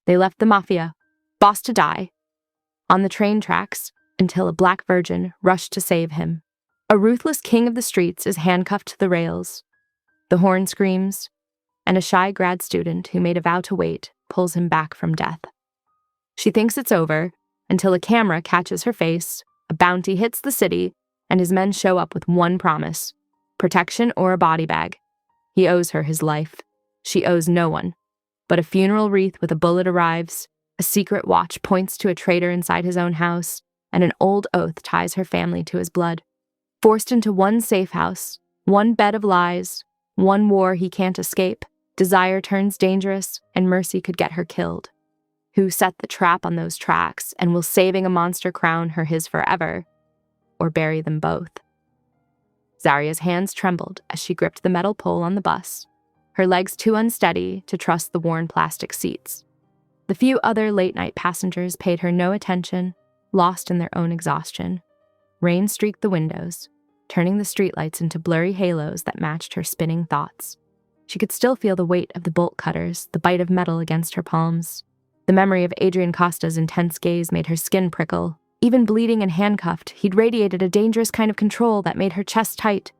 They left the Mafia, boss to die, on the train tracks until a black virgin rushed to save him. A ruthless king of the streets is handcuffed to the rails. The horn screams, and a shy grad student who made a vow to wait pulls him back from death. She thinks it's over until a camera catches her face, a bounty hits the city, and his men show up with one promise: protection or a body bag. He owes her his life. She owes no one. But a funeral wreath with a bullet arrives, a secret watch points to a traitor inside his own house, and an old oath ties her family to his blood. Forced into one safe house, one bed of lies, one war he can't escape, desire turns dangerous, and mercy could get her killed. Who set the trap on those tracks, and will saving a monster crown her his forever, or bury them both? Zaria's hands trembled as she gripped the metal pole on the bus, her legs too unsteady to trust the worn plastic seats. The few other late-night passengers paid her no attention, lost in their own exhaustion. Rain streaked the windows, turning the streetlights into blurry halos that matched her spinning thoughts. She could still feel the weight of the bolt cutters, the bite of metal against her palms. The memory of Adrian Costa's intense gaze made her skin prickle. Even bleeding and handcuffed, he'd radiated a dangerous kind of control that made her chest tight.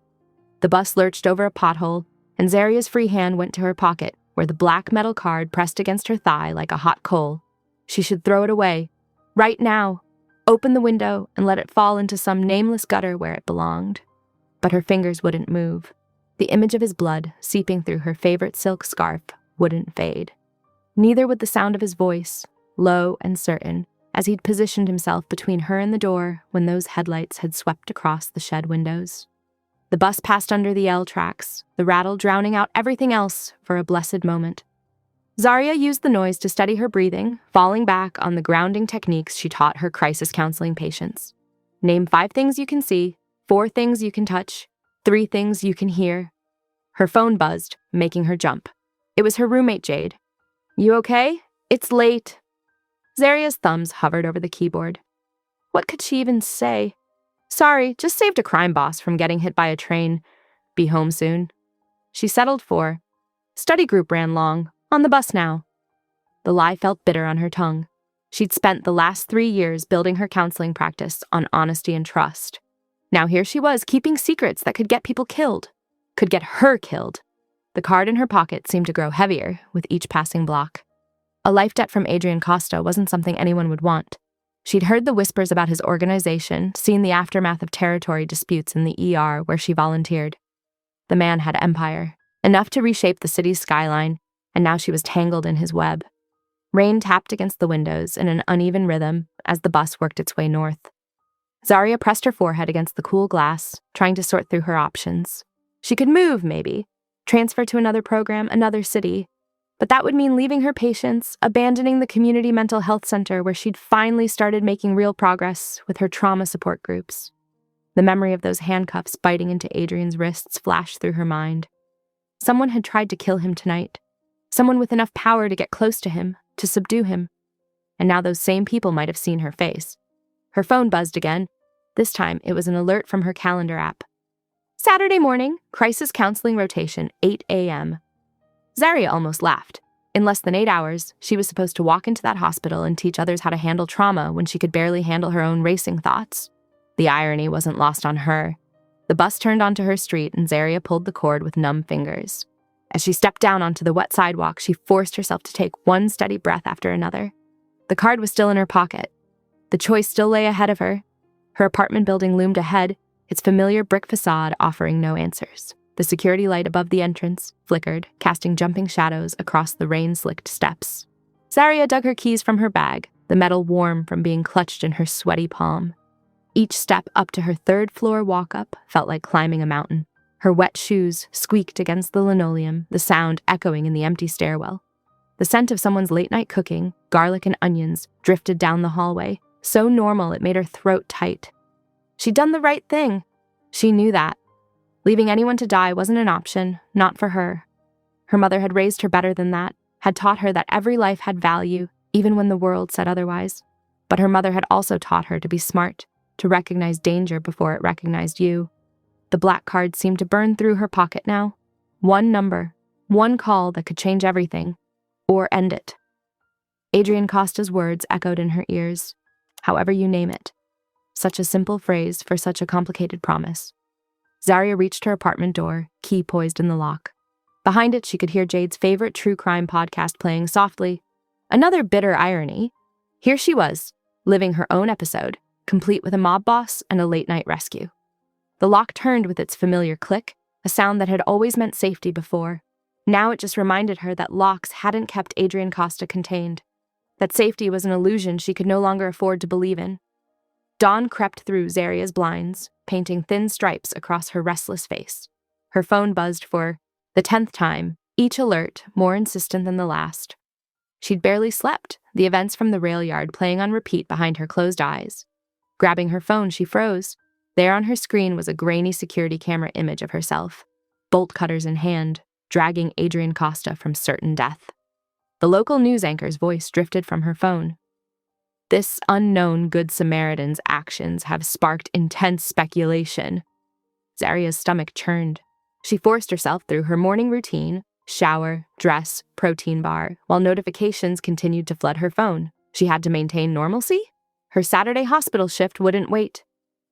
The bus lurched over a pothole, and Zaria's free hand went to her pocket, where the black metal card pressed against her thigh like a hot coal. She should throw it away. Right now. Open the window and let it fall into some nameless gutter where it belonged. But her fingers wouldn't move. The image of his blood, seeping through her favorite silk scarf, wouldn't fade. Neither would the sound of his voice, low and certain, as he'd positioned himself between her and the door when those headlights had swept across the shed windows. The bus passed under the L tracks, the rattle drowning out everything else for a blessed moment. Zaria used the noise to steady her breathing, falling back on the grounding techniques she taught her crisis counseling patients. Name 5 things you can see, 4 things you can touch, 3 things you can hear. Her phone buzzed, making her jump. It was her roommate, Jade. "You okay? It's late." Zaria's thumbs hovered over the keyboard. What could she even say? "Sorry, just saved a crime boss from getting hit by a train. Be home soon." She settled for, "Study group ran long. On the bus now." The lie felt bitter on her tongue. She'd spent the last 3 years building her counseling practice on honesty and trust. Now here she was keeping secrets that could get people killed. Could get her killed. The card in her pocket seemed to grow heavier with each passing block. A life debt from Adrian Costa wasn't something anyone would want. She'd heard the whispers about his organization, seen the aftermath of territory disputes in the ER where she volunteered. The man had empire, enough to reshape the city's skyline, and now she was tangled in his web. Rain tapped against the windows in an uneven rhythm as the bus worked its way north. Zaria pressed her forehead against the cool glass, trying to sort through her options. She could move, maybe, transfer to another program, another city, but that would mean leaving her patients, abandoning the community mental health center where she'd finally started making real progress with her trauma support groups. The memory of those handcuffs biting into Adrian's wrists flashed through her mind. Someone had tried to kill him tonight. Someone with enough power to get close to him, to subdue him. And now those same people might have seen her face. Her phone buzzed again. This time, it was an alert from her calendar app. Saturday morning, crisis counseling rotation, 8 a.m. Zaria almost laughed. In less than 8 hours, she was supposed to walk into that hospital and teach others how to handle trauma when she could barely handle her own racing thoughts. The irony wasn't lost on her. The bus turned onto her street and Zaria pulled the cord with numb fingers. As she stepped down onto the wet sidewalk, she forced herself to take one steady breath after another. The card was still in her pocket. The choice still lay ahead of her. Her apartment building loomed ahead, its familiar brick facade offering no answers. The security light above the entrance flickered, casting jumping shadows across the rain-slicked steps. Zaria dug her keys from her bag, the metal warm from being clutched in her sweaty palm. Each step up to her 3rd-floor walk-up felt like climbing a mountain. Her wet shoes squeaked against the linoleum, the sound echoing in the empty stairwell. The scent of someone's late-night cooking, garlic and onions, drifted down the hallway, so normal it made her throat tight. She'd done the right thing. She knew that. Leaving anyone to die wasn't an option, not for her. Her mother had raised her better than that, had taught her that every life had value, even when the world said otherwise. But her mother had also taught her to be smart, to recognize danger before it recognized you. The black card seemed to burn through her pocket now. One number, one call that could change everything, or end it. Adrian Costa's words echoed in her ears. However you name it. Such a simple phrase for such a complicated promise. Zaria reached her apartment door, key poised in the lock. Behind it, she could hear Jade's favorite true crime podcast playing softly. Another bitter irony. Here she was, living her own episode, complete with a mob boss and a late-night rescue. The lock turned with its familiar click, a sound that had always meant safety before. Now it just reminded her that locks hadn't kept Adrian Costa contained, that safety was an illusion she could no longer afford to believe in. Dawn crept through Zaria's blinds, painting thin stripes across her restless face. Her phone buzzed for the 10th time, each alert more insistent than the last. She'd barely slept, the events from the rail yard playing on repeat behind her closed eyes. Grabbing her phone, she froze. There on her screen was a grainy security camera image of herself, bolt cutters in hand, dragging Adrian Costa from certain death. The local news anchor's voice drifted from her phone. This unknown Good Samaritan's actions have sparked intense speculation. Zaria's stomach churned. She forced herself through her morning routine, shower, dress, protein bar, while notifications continued to flood her phone. She had to maintain normalcy? Her Saturday hospital shift wouldn't wait.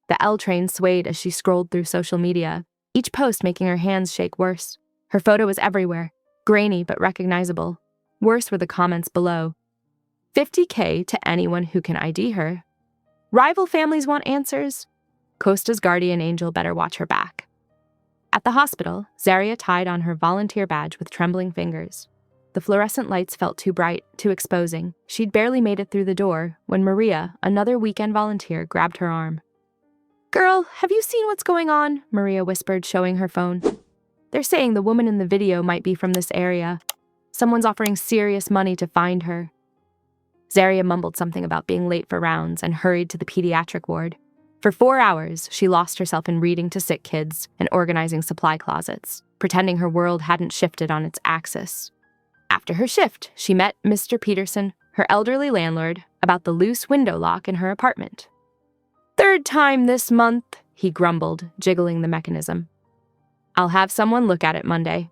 The L train swayed as she scrolled through social media, each post making her hands shake worse. Her photo was everywhere, grainy but recognizable. Worse were the comments below. 50K to anyone who can ID her. Rival families want answers. Costa's guardian angel better watch her back. At the hospital, Zaria tied on her volunteer badge with trembling fingers. The fluorescent lights felt too bright, too exposing. She'd barely made it through the door when Maria, another weekend volunteer, grabbed her arm. "Girl, have you seen what's going on?" Maria whispered, showing her phone. "They're saying the woman in the video might be from this area. Someone's offering serious money to find her." Zaria mumbled something about being late for rounds and hurried to the pediatric ward. For 4 hours, she lost herself in reading to sick kids and organizing supply closets, pretending her world hadn't shifted on its axis. After her shift, she met Mr. Peterson, her elderly landlord, about the loose window lock in her apartment. "Third time this month," he grumbled, jiggling the mechanism. "I'll have someone look at it Monday."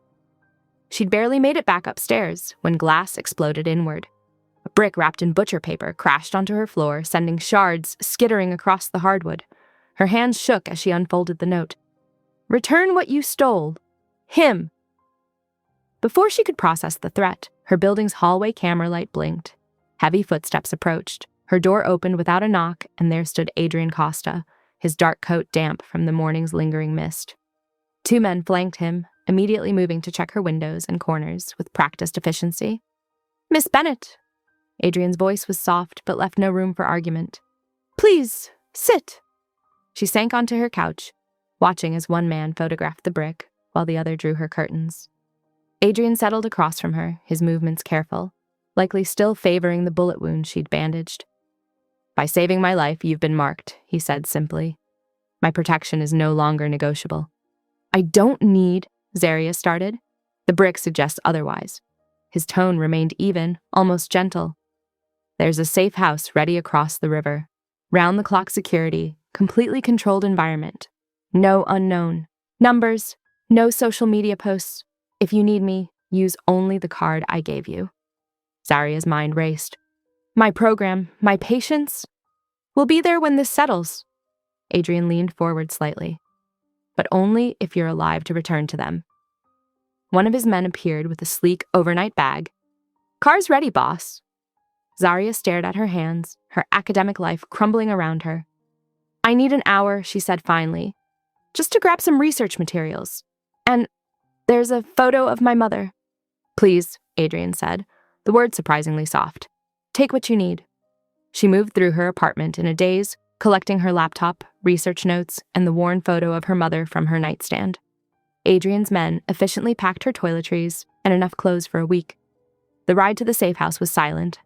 She'd barely made it back upstairs when glass exploded inward. A brick wrapped in butcher paper crashed onto her floor, sending shards skittering across the hardwood. Her hands shook as she unfolded the note. "Return what you stole. Him." Before she could process the threat, her building's hallway camera light blinked. Heavy footsteps approached. Her door opened without a knock, and there stood Adrian Costa, his dark coat damp from the morning's lingering mist. 2 men flanked him, immediately moving to check her windows and corners with practiced efficiency. "Miss Bennett." Adrian's voice was soft but left no room for argument. "Please, sit." She sank onto her couch, watching as one man photographed the brick while the other drew her curtains. Adrian settled across from her, his movements careful, likely still favoring the bullet wound she'd bandaged. "By saving my life, you've been marked," he said simply. "My protection is no longer negotiable." "I don't need," Zaria started. The brick suggests otherwise. His tone remained even, almost gentle. "There's a safe house ready across the river. Round-the-clock security, completely controlled environment. No unknown. Numbers, no social media posts. If you need me, use only the card I gave you." Zaria's mind raced. "My program, my patients? We'll be there when this settles." Adrian leaned forward slightly. "But only if you're alive to return to them." One of his men appeared with a sleek overnight bag. "Car's ready, boss." Zaria stared at her hands, her academic life crumbling around her. "I need an hour," she said finally, "just to grab some research materials. And there's a photo of my mother." "Please," Adrian said, the word surprisingly soft. "Take what you need." She moved through her apartment in a daze, collecting her laptop, research notes, and the worn photo of her mother from her nightstand. Adrian's men efficiently packed her toiletries and enough clothes for a week. The ride to the safe house was silent.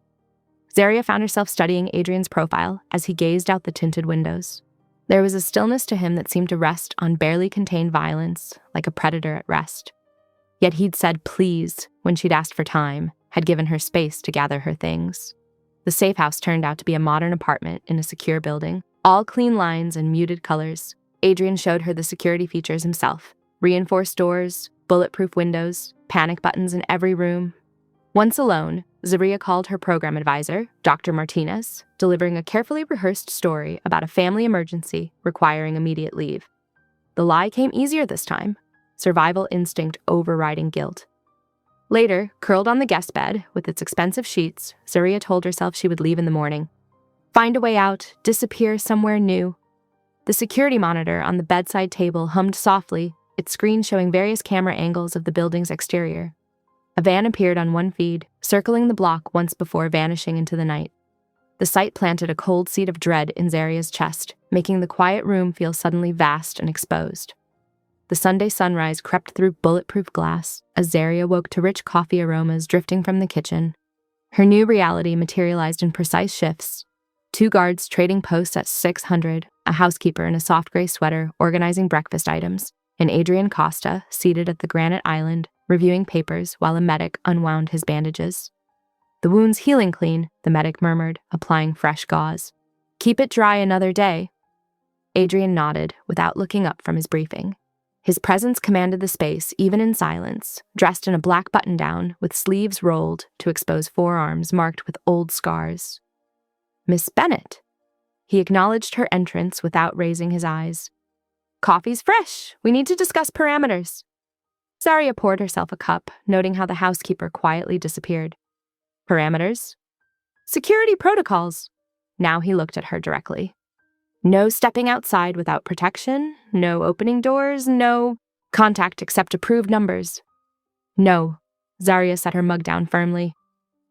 Zaria found herself studying Adrian's profile as he gazed out the tinted windows. There was a stillness to him that seemed to rest on barely contained violence, like a predator at rest. Yet he'd said please when she'd asked for time, had given her space to gather her things. The safe house turned out to be a modern apartment in a secure building, all clean lines and muted colors. Adrian showed her the security features himself. Reinforced doors, bulletproof windows, panic buttons in every room. Once alone, Zaria called her program advisor, Dr. Martinez, delivering a carefully rehearsed story about a family emergency requiring immediate leave. The lie came easier this time, survival instinct overriding guilt. Later, curled on the guest bed with its expensive sheets, Zaria told herself she would leave in the morning. Find a way out, disappear somewhere new. The security monitor on the bedside table hummed softly, its screen showing various camera angles of the building's exterior. A van appeared on one feed, circling the block once before vanishing into the night. The sight planted a cold seed of dread in Zaria's chest, making the quiet room feel suddenly vast and exposed. The Sunday sunrise crept through bulletproof glass as Zaria woke to rich coffee aromas drifting from the kitchen. Her new reality materialized in precise shifts. 2 guards trading posts at 600, a housekeeper in a soft gray sweater organizing breakfast items, and Adrian Costa seated at the granite island, reviewing papers while a medic unwound his bandages. The wound's healing clean, the medic murmured, applying fresh gauze. Keep it dry another day. Adrian nodded without looking up from his briefing. His presence commanded the space even in silence, dressed in a black button-down with sleeves rolled to expose forearms marked with old scars. Miss Bennett. He acknowledged her entrance without raising his eyes. Coffee's fresh. We need to discuss parameters. Zaria poured herself a cup, noting how the housekeeper quietly disappeared. Parameters? Security protocols. Now he looked at her directly. No stepping outside without protection, no opening doors, no contact except approved numbers. No, Zaria set her mug down firmly.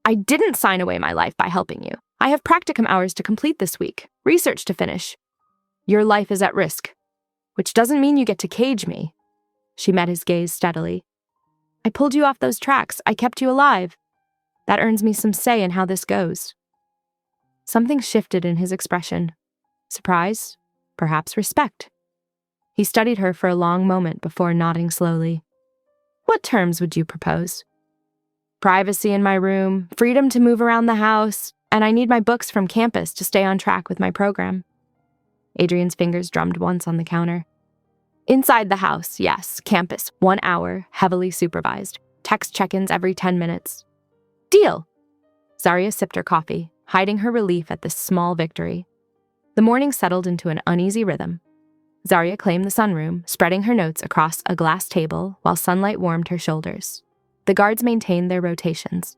I didn't sign away my life by helping you. I have practicum hours to complete this week, research to finish. Your life is at risk, which doesn't mean you get to cage me. She met his gaze steadily. I pulled you off those tracks. I kept you alive. That earns me some say in how this goes. Something shifted in his expression. Surprise, perhaps respect. He studied her for a long moment before nodding slowly. What terms would you propose? Privacy in my room, freedom to move around the house, and I need my books from campus to stay on track with my program. Adrian's fingers drummed once on the counter. Inside the house, yes. Campus, 1 hour, heavily supervised. Text check-ins every 10 minutes. Deal! Zaria sipped her coffee, hiding her relief at this small victory. The morning settled into an uneasy rhythm. Zaria claimed the sunroom, spreading her notes across a glass table while sunlight warmed her shoulders. The guards maintained their rotations.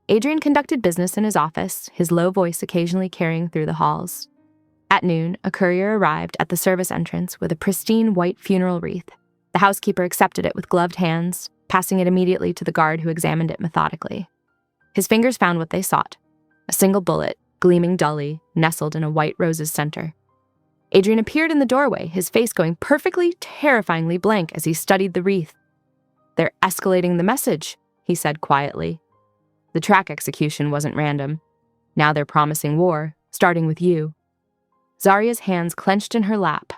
Adrian conducted business in his office, his low voice occasionally carrying through the halls. At noon, a courier arrived at the service entrance with a pristine white funeral wreath. The housekeeper accepted it with gloved hands, passing it immediately to the guard who examined it methodically. His fingers found what they sought, a single bullet, gleaming dully, nestled in a white rose's center. Adrian appeared in the doorway, his face going perfectly, terrifyingly blank as he studied the wreath. They're escalating the message, he said quietly. The track execution wasn't random. Now they're promising war, starting with you. Zaria's hands clenched in her lap.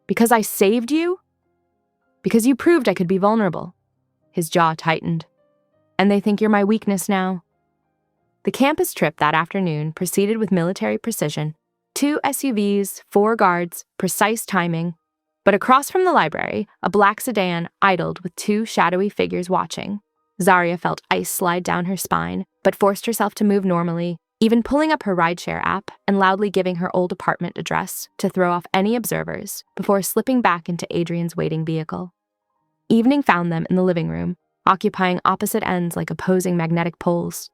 Because I saved you? Because you proved I could be vulnerable. His jaw tightened. And they think you're my weakness now. The campus trip that afternoon proceeded with military precision. 2 SUVs, 4 guards, precise timing. But across from the library, a black sedan idled with 2 shadowy figures watching. Zaria felt ice slide down her spine, but forced herself to move normally, even pulling up her rideshare app and loudly giving her old apartment address to throw off any observers before slipping back into Adrian's waiting vehicle. Evening found them in the living room, occupying opposite ends like opposing magnetic poles.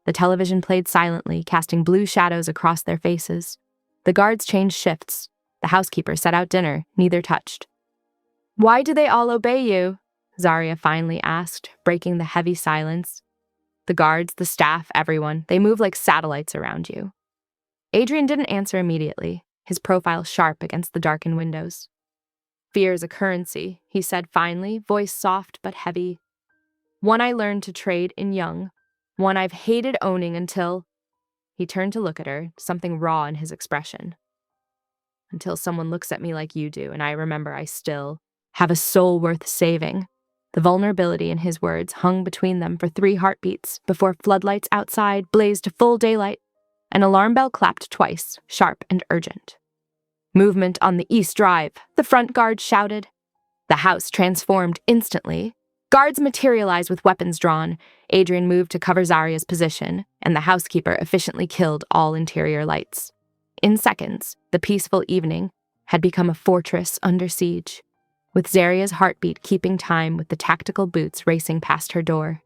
The television played silently, casting blue shadows across their faces. The guards changed shifts. The housekeeper set out dinner, neither touched. Why do they all obey you? Zaria finally asked, breaking the heavy silence. The guards, the staff, everyone, they move like satellites around you. Adrian didn't answer immediately, his profile sharp against the darkened windows. Fear is a currency, he said finally, voice soft but heavy. One I learned to trade in young. One I've hated owning until... He turned to look at her, something raw in his expression. Until someone looks at me like you do, and I remember I still have a soul worth saving. The vulnerability in his words hung between them for 3 heartbeats before floodlights outside blazed to full daylight. An alarm bell clapped twice, sharp and urgent. Movement on the East Drive, the front guard shouted. The house transformed instantly. Guards materialized with weapons drawn. Adrian moved to cover Zarya's position, and the housekeeper efficiently killed all interior lights. In seconds, the peaceful evening had become a fortress under siege, with Zarya's heartbeat keeping time with the tactical boots racing past her door.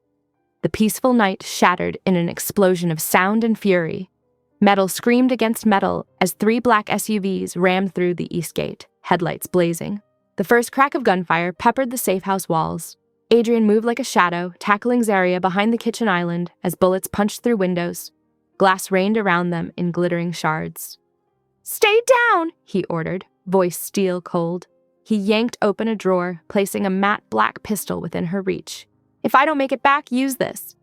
The peaceful night shattered in an explosion of sound and fury. Metal screamed against metal as 3 black SUVs rammed through the east gate, headlights blazing. The first crack of gunfire peppered the safe house walls. Adrian moved like a shadow, tackling Zarya behind the kitchen island as bullets punched through windows. Glass rained around them in glittering shards. "Stay down," he ordered, voice steel cold. He yanked open a drawer, placing a matte black pistol within her reach. "If I don't make it back, use this."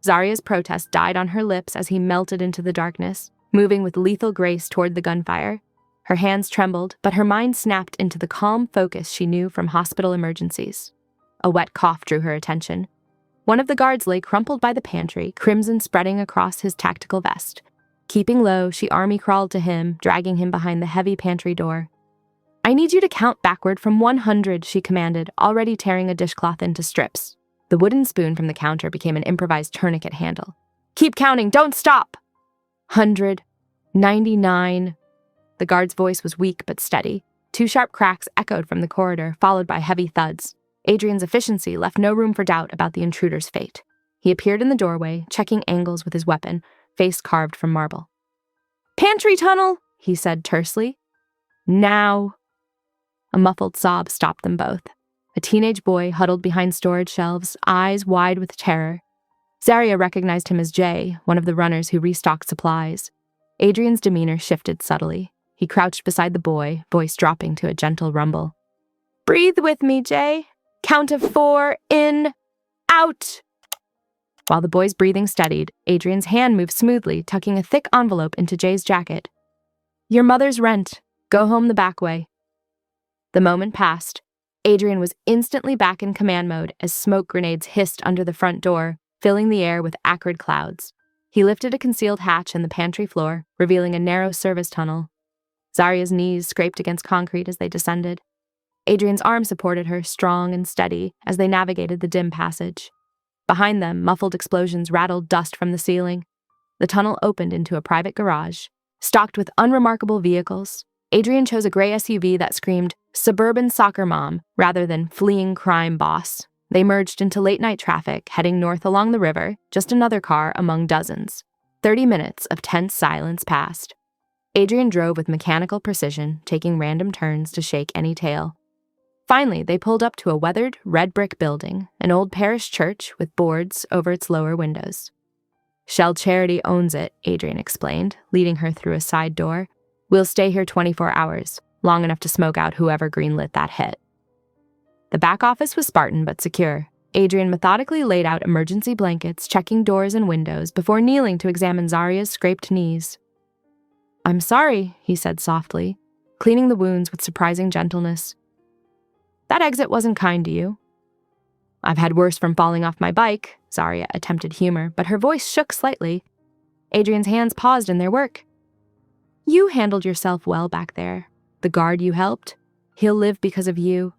Zarya's protest died on her lips as he melted into the darkness, moving with lethal grace toward the gunfire. Her hands trembled, but her mind snapped into the calm focus she knew from hospital emergencies. A wet cough drew her attention. One of the guards lay crumpled by the pantry, crimson spreading across his tactical vest. Keeping low, she army-crawled to him, dragging him behind the heavy pantry door. "I need you to count backward from 100, she commanded, already tearing a dishcloth into strips. The wooden spoon from the counter became an improvised tourniquet handle. "Keep counting, don't stop!" 100, 99. The guard's voice was weak but steady. 2 sharp cracks echoed from the corridor, followed by heavy thuds. Adrian's efficiency left no room for doubt about the intruder's fate. He appeared in the doorway, checking angles with his weapon, face carved from marble. "Pantry tunnel," he said tersely. "Now." A muffled sob stopped them both. A teenage boy huddled behind storage shelves, eyes wide with terror. Zarya recognized him as Jay, one of the runners who restocked supplies. Adrian's demeanor shifted subtly. He crouched beside the boy, voice dropping to a gentle rumble. "Breathe with me, Jay. Count of 4, in, out." While the boy's breathing steadied, Adrian's hand moved smoothly, tucking a thick envelope into Jay's jacket. "Your mother's rent. Go home the back way." The moment passed. Adrian was instantly back in command mode as smoke grenades hissed under the front door, filling the air with acrid clouds. He lifted a concealed hatch in the pantry floor, revealing a narrow service tunnel. Zarya's knees scraped against concrete as they descended. Adrian's arm supported her, strong and steady, as they navigated the dim passage. Behind them, muffled explosions rattled dust from the ceiling. The tunnel opened into a private garage, stocked with unremarkable vehicles. Adrian chose a gray SUV that screamed, "Suburban soccer mom," rather than "fleeing crime boss." They merged into late-night traffic, heading north along the river, just another car among dozens. 30 minutes of tense silence passed. Adrian drove with mechanical precision, taking random turns to shake any tail. Finally, they pulled up to a weathered, red brick building, an old parish church with boards over its lower windows. "Shell Charity owns it," Adrian explained, leading her through a side door. "We'll stay here 24 hours, long enough to smoke out whoever greenlit that hit." The back office was Spartan but secure. Adrian methodically laid out emergency blankets, checking doors and windows before kneeling to examine Zarya's scraped knees. "I'm sorry," he said softly, cleaning the wounds with surprising gentleness. "That exit wasn't kind to you." "I've had worse from falling off my bike," Zarya attempted humor, but her voice shook slightly. Adrian's hands paused in their work. "You handled yourself well back there. The guard you helped, he'll live because of you."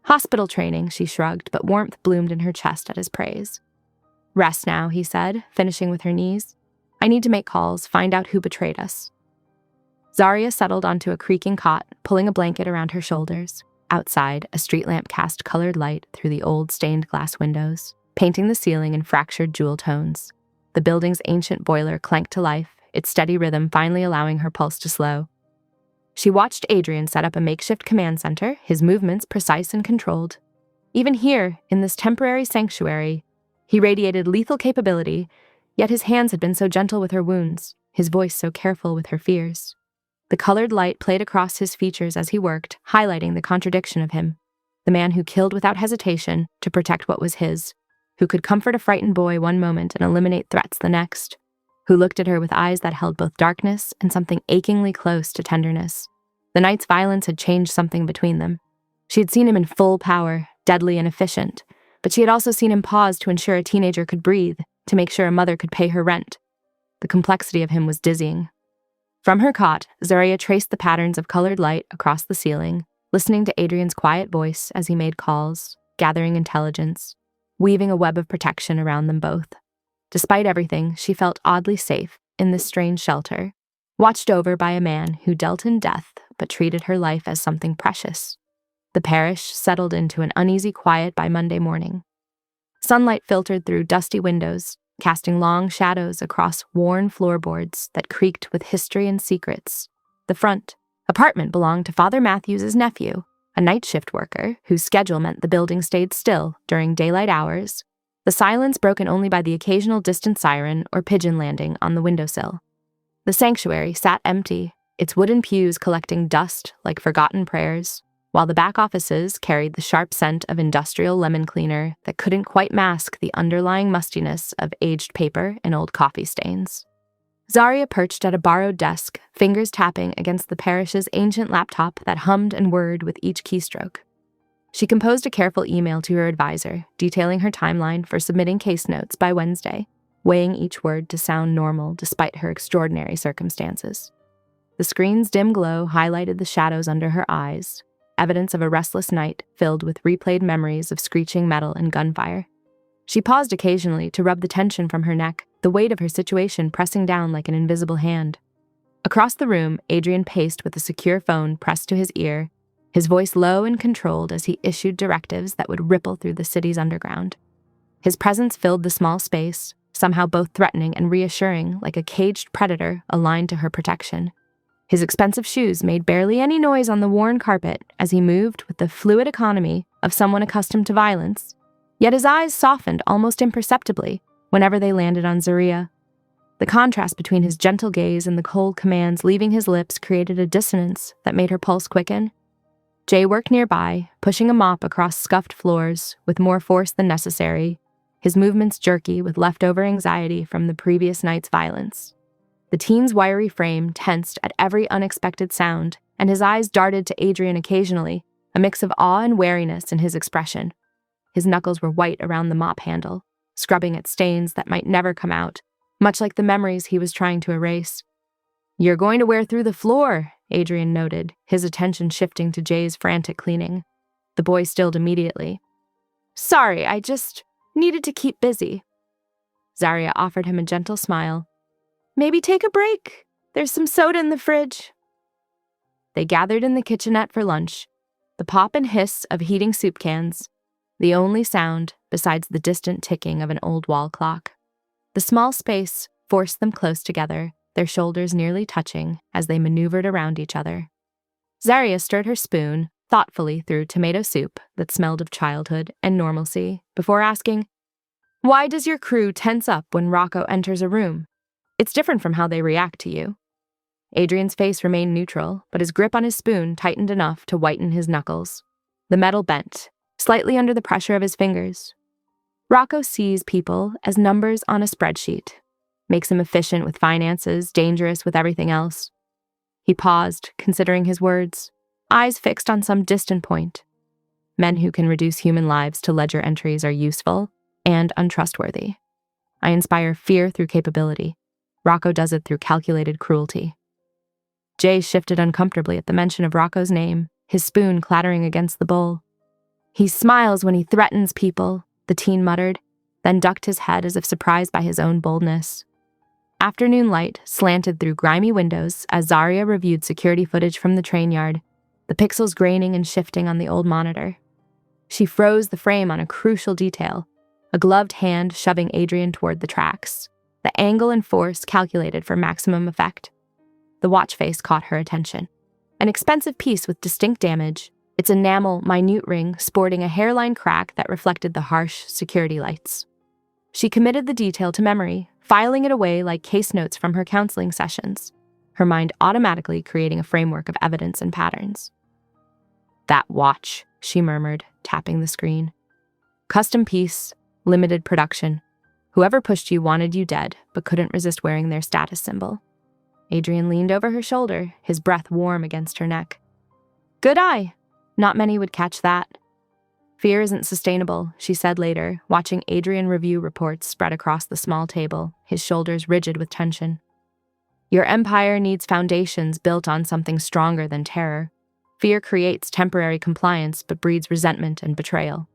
"Hospital training," she shrugged, but warmth bloomed in her chest at his praise. "Rest now," he said, finishing with her knees. "I need to make calls, find out who betrayed us." Zarya settled onto a creaking cot, pulling a blanket around her shoulders. Outside, a street lamp cast colored light through the old stained glass windows, painting the ceiling in fractured jewel tones. The building's ancient boiler clanked to life, its steady rhythm finally allowing her pulse to slow. She watched Adrian set up a makeshift command center, his movements precise and controlled. Even here, in this temporary sanctuary, he radiated lethal capability, yet his hands had been so gentle with her wounds, his voice so careful with her fears. The colored light played across his features as he worked, highlighting the contradiction of him. The man who killed without hesitation to protect what was his, who could comfort a frightened boy one moment and eliminate threats the next, who looked at her with eyes that held both darkness and something achingly close to tenderness. The night's violence had changed something between them. She had seen him in full power, deadly and efficient, but she had also seen him pause to ensure a teenager could breathe, to make sure a mother could pay her rent. The complexity of him was dizzying. From her cot, Zarya traced the patterns of colored light across the ceiling, listening to Adrian's quiet voice as he made calls. gathering intelligence, weaving a web of protection around them both. Despite everything, she felt oddly safe in this strange shelter, watched over by a man who dealt in death but treated her life as something precious. The parish settled into an uneasy quiet by Monday morning. Sunlight filtered through dusty windows, casting long shadows across worn floorboards that creaked with history and secrets. The front apartment belonged to Father Matthews's nephew, a night shift worker whose schedule meant the building stayed still during daylight hours, the silence broken only by the occasional distant siren or pigeon landing on the windowsill. The sanctuary sat empty, its wooden pews collecting dust like forgotten prayers, while the back offices carried the sharp scent of industrial lemon cleaner that couldn't quite mask the underlying mustiness of aged paper and old coffee stains. Zarya perched at a borrowed desk, fingers tapping against the parish's ancient laptop that hummed and whirred with each keystroke. She composed a careful email to her advisor, detailing her timeline for submitting case notes by Wednesday, weighing each word to sound normal despite her extraordinary circumstances. The screen's dim glow highlighted the shadows under her eyes, evidence of a restless night filled with replayed memories of screeching metal and gunfire. She paused occasionally to rub the tension from her neck, the weight of her situation pressing down like an invisible hand. Across the room, Adrian paced with a secure phone pressed to his ear, his voice low and controlled as he issued directives that would ripple through the city's underground. His presence filled the small space, somehow both threatening and reassuring, like a caged predator aligned to her protection. His expensive shoes made barely any noise on the worn carpet as he moved with the fluid economy of someone accustomed to violence, yet his eyes softened almost imperceptibly whenever they landed on Zarya. The contrast between his gentle gaze and the cold commands leaving his lips created a dissonance that made her pulse quicken. Jay worked nearby, pushing a mop across scuffed floors with more force than necessary, his movements jerky with leftover anxiety from the previous night's violence. The teen's wiry frame tensed at every unexpected sound, and his eyes darted to Adrian occasionally, a mix of awe and wariness in his expression. His knuckles were white around the mop handle, scrubbing at stains that might never come out, much like the memories he was trying to erase. "You're going to wear through the floor," Adrian noted, his attention shifting to Jay's frantic cleaning. The boy stilled immediately. "Sorry, I just needed to keep busy." Zarya offered him a gentle smile. "Maybe take a break. There's some soda in the fridge." They gathered in the kitchenette for lunch, the pop and hiss of heating soup cans, the only sound besides the distant ticking of an old wall clock. The small space forced them close together, their shoulders nearly touching as they maneuvered around each other. Zarya stirred her spoon thoughtfully through tomato soup that smelled of childhood and normalcy before asking, "Why does your crew tense up when Rocco enters a room? It's different from how they react to you." Adrian's face remained neutral, but his grip on his spoon tightened enough to whiten his knuckles. The metal bent, slightly under the pressure of his fingers. Rocco sees people as numbers on a spreadsheet. Makes him efficient with finances, dangerous with everything else. He paused, considering his words, eyes fixed on some distant point. Men who can reduce human lives to ledger entries are useful and untrustworthy. I inspire fear through capability. Rocco does it through calculated cruelty. Jay shifted uncomfortably at the mention of Rocco's name, his spoon clattering against the bowl. "He smiles when he threatens people," the teen muttered, then ducked his head as if surprised by his own boldness. Afternoon light slanted through grimy windows as Zarya reviewed security footage from the train yard, the pixels graining and shifting on the old monitor. She froze the frame on a crucial detail, a gloved hand shoving Adrian toward the tracks, the angle and force calculated for maximum effect. The watch face caught her attention. An expensive piece with distinct damage, its enamel minute ring sporting a hairline crack that reflected the harsh security lights. She committed the detail to memory, filing it away like case notes from her counseling sessions, her mind automatically creating a framework of evidence and patterns. "That watch," she murmured, tapping the screen. "Custom piece, limited production. Whoever pushed you wanted you dead, but couldn't resist wearing their status symbol." Adrian leaned over her shoulder, his breath warm against her neck. "Good eye. Not many would catch that." "Fear isn't sustainable," she said later, watching Adrian review reports spread across the small table, his shoulders rigid with tension. "Your empire needs foundations built on something stronger than terror. Fear creates temporary compliance but breeds resentment and betrayal."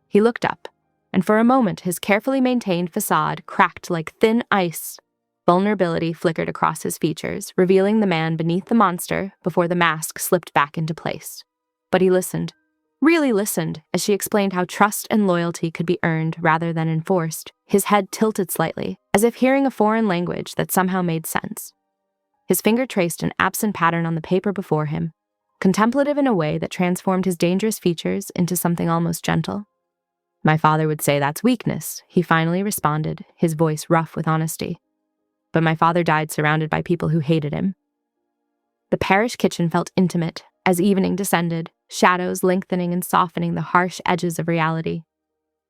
He looked up, and for a moment his carefully maintained facade cracked like thin ice. Vulnerability flickered across his features, revealing the man beneath the monster before the mask slipped back into place. But he listened, really listened, as she explained how trust and loyalty could be earned rather than enforced. His head tilted slightly, as if hearing a foreign language that somehow made sense. His finger traced an absent pattern on the paper before him, contemplative in a way that transformed his dangerous features into something almost gentle. "My father would say that's weakness," he finally responded, his voice rough with honesty. "But my father died surrounded by people who hated him." The parish kitchen felt intimate as evening descended, shadows lengthening and softening the harsh edges of reality.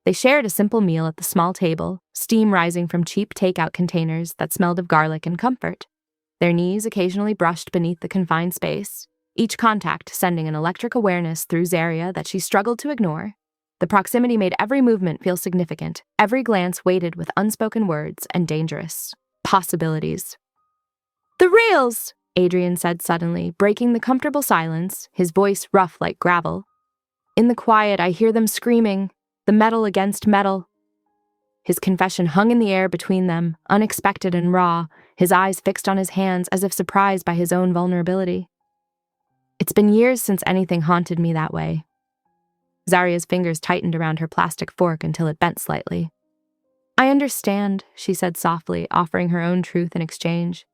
They shared a simple meal at the small table, steam rising from cheap takeout containers that smelled of garlic and comfort. Their knees occasionally brushed beneath the confined space, each contact sending an electric awareness through Zaria that she struggled to ignore. The proximity made every movement feel significant, every glance weighted with unspoken words and dangerous possibilities. "The reels!" Adrian said suddenly, breaking the comfortable silence, his voice rough like gravel. "In the quiet, I hear them screaming, the metal against metal." His confession hung in the air between them, unexpected and raw, his eyes fixed on his hands as if surprised by his own vulnerability. "It's been years since anything haunted me that way." Zaria's fingers tightened around her plastic fork until it bent slightly. "I understand," she said softly, offering her own truth in exchange.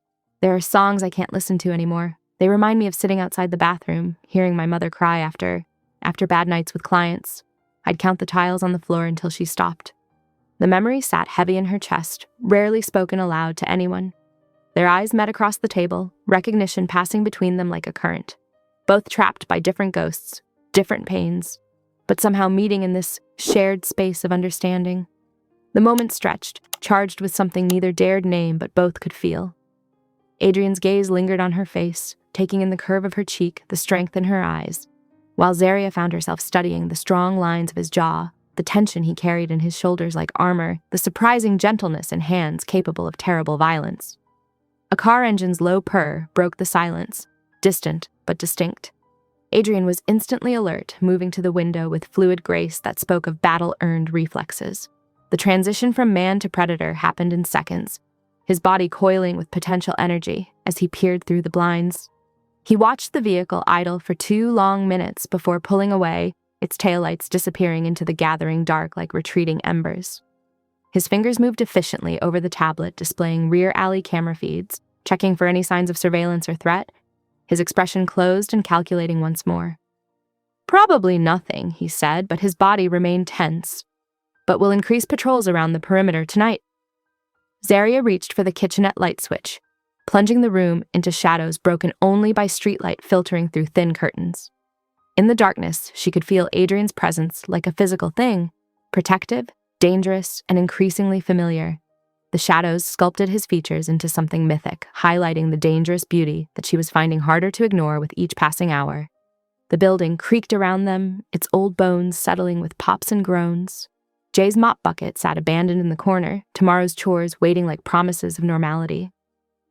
"There are songs I can't listen to anymore. They remind me of sitting outside the bathroom, hearing my mother cry after bad nights with clients. I'd count the tiles on the floor until she stopped." The memory sat heavy in her chest, rarely spoken aloud to anyone. Their eyes met across the table, recognition passing between them like a current. Both trapped by different ghosts, different pains, but somehow meeting in this shared space of understanding. The moment stretched, charged with something neither dared name but both could feel. Adrian's gaze lingered on her face, taking in the curve of her cheek, the strength in her eyes, while Zaria found herself studying the strong lines of his jaw, the tension he carried in his shoulders like armor, the surprising gentleness in hands capable of terrible violence. A car engine's low purr broke the silence, distant but distinct. Adrian was instantly alert, moving to the window with fluid grace that spoke of battle-earned reflexes. The transition from man to predator happened in seconds, his body coiling with potential energy as he peered through the blinds. He watched the vehicle idle for 2 long minutes before pulling away, its taillights disappearing into the gathering dark like retreating embers. His fingers moved efficiently over the tablet, displaying rear alley camera feeds, checking for any signs of surveillance or threat, his expression closed and calculating once more. "Probably nothing," he said, but his body remained tense. "But we'll increase patrols around the perimeter tonight." Zaria reached for the kitchenette light switch, plunging the room into shadows broken only by streetlight filtering through thin curtains. In the darkness, she could feel Adrian's presence like a physical thing, protective, dangerous, and increasingly familiar. The shadows sculpted his features into something mythic, highlighting the dangerous beauty that she was finding harder to ignore with each passing hour. The building creaked around them, its old bones settling with pops and groans. Jay's mop bucket sat abandoned in the corner, tomorrow's chores waiting like promises of normality.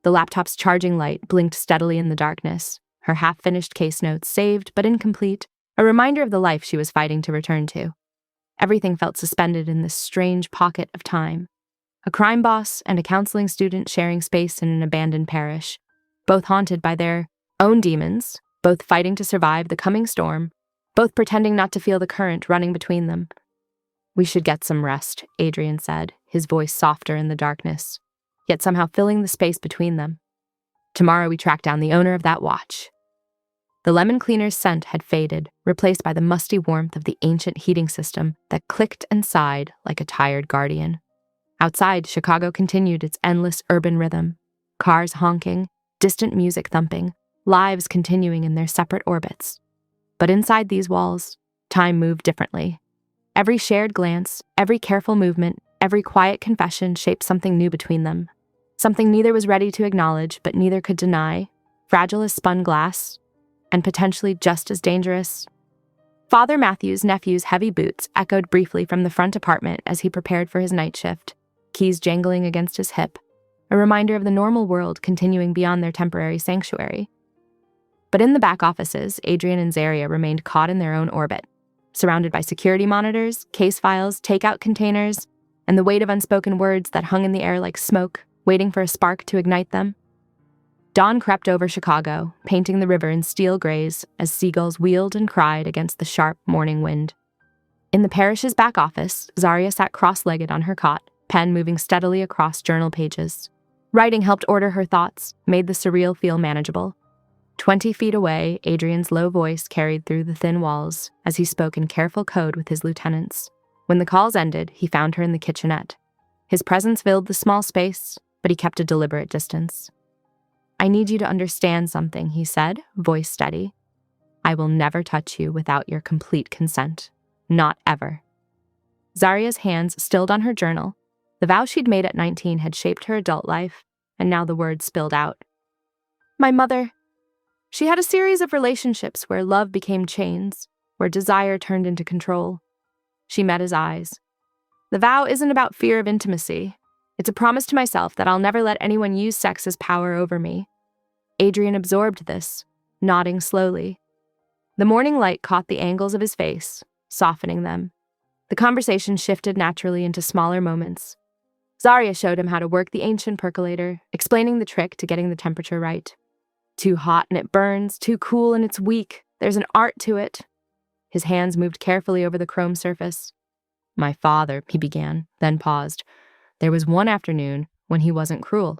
The laptop's charging light blinked steadily in the darkness, her half-finished case notes saved but incomplete, a reminder of the life she was fighting to return to. Everything felt suspended in this strange pocket of time. A crime boss and a counseling student sharing space in an abandoned parish, both haunted by their own demons, both fighting to survive the coming storm, both pretending not to feel the current running between them. "We should get some rest," Adrian said, his voice softer in the darkness, yet somehow filling the space between them. "Tomorrow we track down the owner of that watch." The lemon cleaner's scent had faded, replaced by the musty warmth of the ancient heating system that clicked and sighed like a tired guardian. Outside, Chicago continued its endless urban rhythm, cars honking, distant music thumping, lives continuing in their separate orbits. But inside these walls, time moved differently. Every shared glance, every careful movement, every quiet confession shaped something new between them. Something neither was ready to acknowledge, but neither could deny, fragile as spun glass, and potentially just as dangerous. Father Matthew's nephew's heavy boots echoed briefly from the front apartment as he prepared for his night shift, keys jangling against his hip, a reminder of the normal world continuing beyond their temporary sanctuary. But in the back offices, Adrian and Zaria remained caught in their own orbit. surrounded by security monitors, case files, takeout containers, and the weight of unspoken words that hung in the air like smoke, waiting for a spark to ignite them. Dawn crept over Chicago, painting the river in steel grays as seagulls wheeled and cried against the sharp morning wind. In the parish's back office, Zaria sat cross-legged on her cot, pen moving steadily across journal pages. Writing helped order her thoughts, made the surreal feel manageable. 20 feet away, Adrian's low voice carried through the thin walls as he spoke in careful code with his lieutenants. When the calls ended, he found her in the kitchenette. His presence filled the small space, but he kept a deliberate distance. "I need you to understand something," he said, voice steady. "I will never touch you without your complete consent. Not ever." Zaria's hands stilled on her journal. The vow she'd made at 19 had shaped her adult life, and now the words spilled out. "My mother. She had a series of relationships where love became chains, where desire turned into control." She met his eyes. "The vow isn't about fear of intimacy. It's a promise to myself that I'll never let anyone use sex as power over me." Adrian absorbed this, nodding slowly. The morning light caught the angles of his face, softening them. The conversation shifted naturally into smaller moments. Zaria showed him how to work the ancient percolator, explaining the trick to getting the temperature right. "Too hot and it burns, too cool and it's weak. There's an art to it." His hands moved carefully over the chrome surface. "My father," he began, then paused. "There was one afternoon when he wasn't cruel.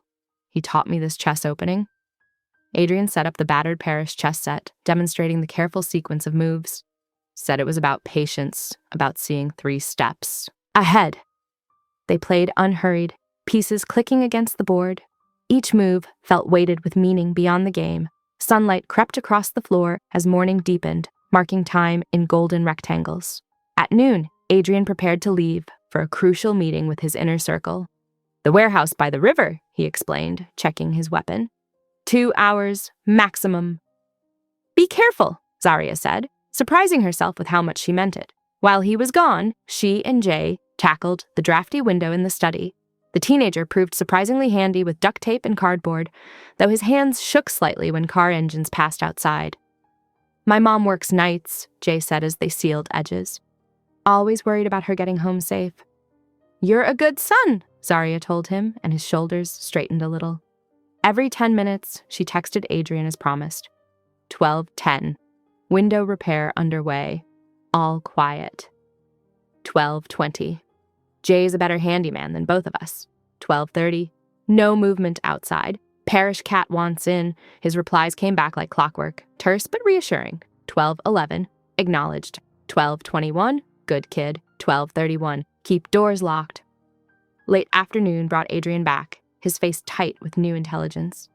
He taught me this chess opening." Adrian set up the battered parish chess set, demonstrating the careful sequence of moves. Said it was about patience, about seeing 3 steps ahead. They played unhurried, pieces clicking against the board. Each move felt weighted with meaning beyond the game. Sunlight crept across the floor as morning deepened, marking time in golden rectangles. At noon, Adrian prepared to leave for a crucial meeting with his inner circle. "The warehouse by the river," he explained, checking his weapon. 2 hours, maximum. "Be careful," Zaria said, surprising herself with how much she meant it. While he was gone, she and Jay tackled the drafty window in the study. The teenager proved surprisingly handy with duct tape and cardboard, though his hands shook slightly when car engines passed outside. "My mom works nights," Jay said as they sealed edges. "Always worried about her getting home safe." "You're a good son," Zaria told him, and his shoulders straightened a little. Every 10 minutes, she texted Adrian as promised. 12:10. Window repair underway. All quiet. 12:20. Jay's a better handyman than both of us. 12:30. No movement outside. Parish cat wants in. His replies came back like clockwork, terse but reassuring. 12:11. Acknowledged. 12:21. Good kid. 12:31. Keep doors locked. Late afternoon brought Adrian back, his face tight with new intelligence.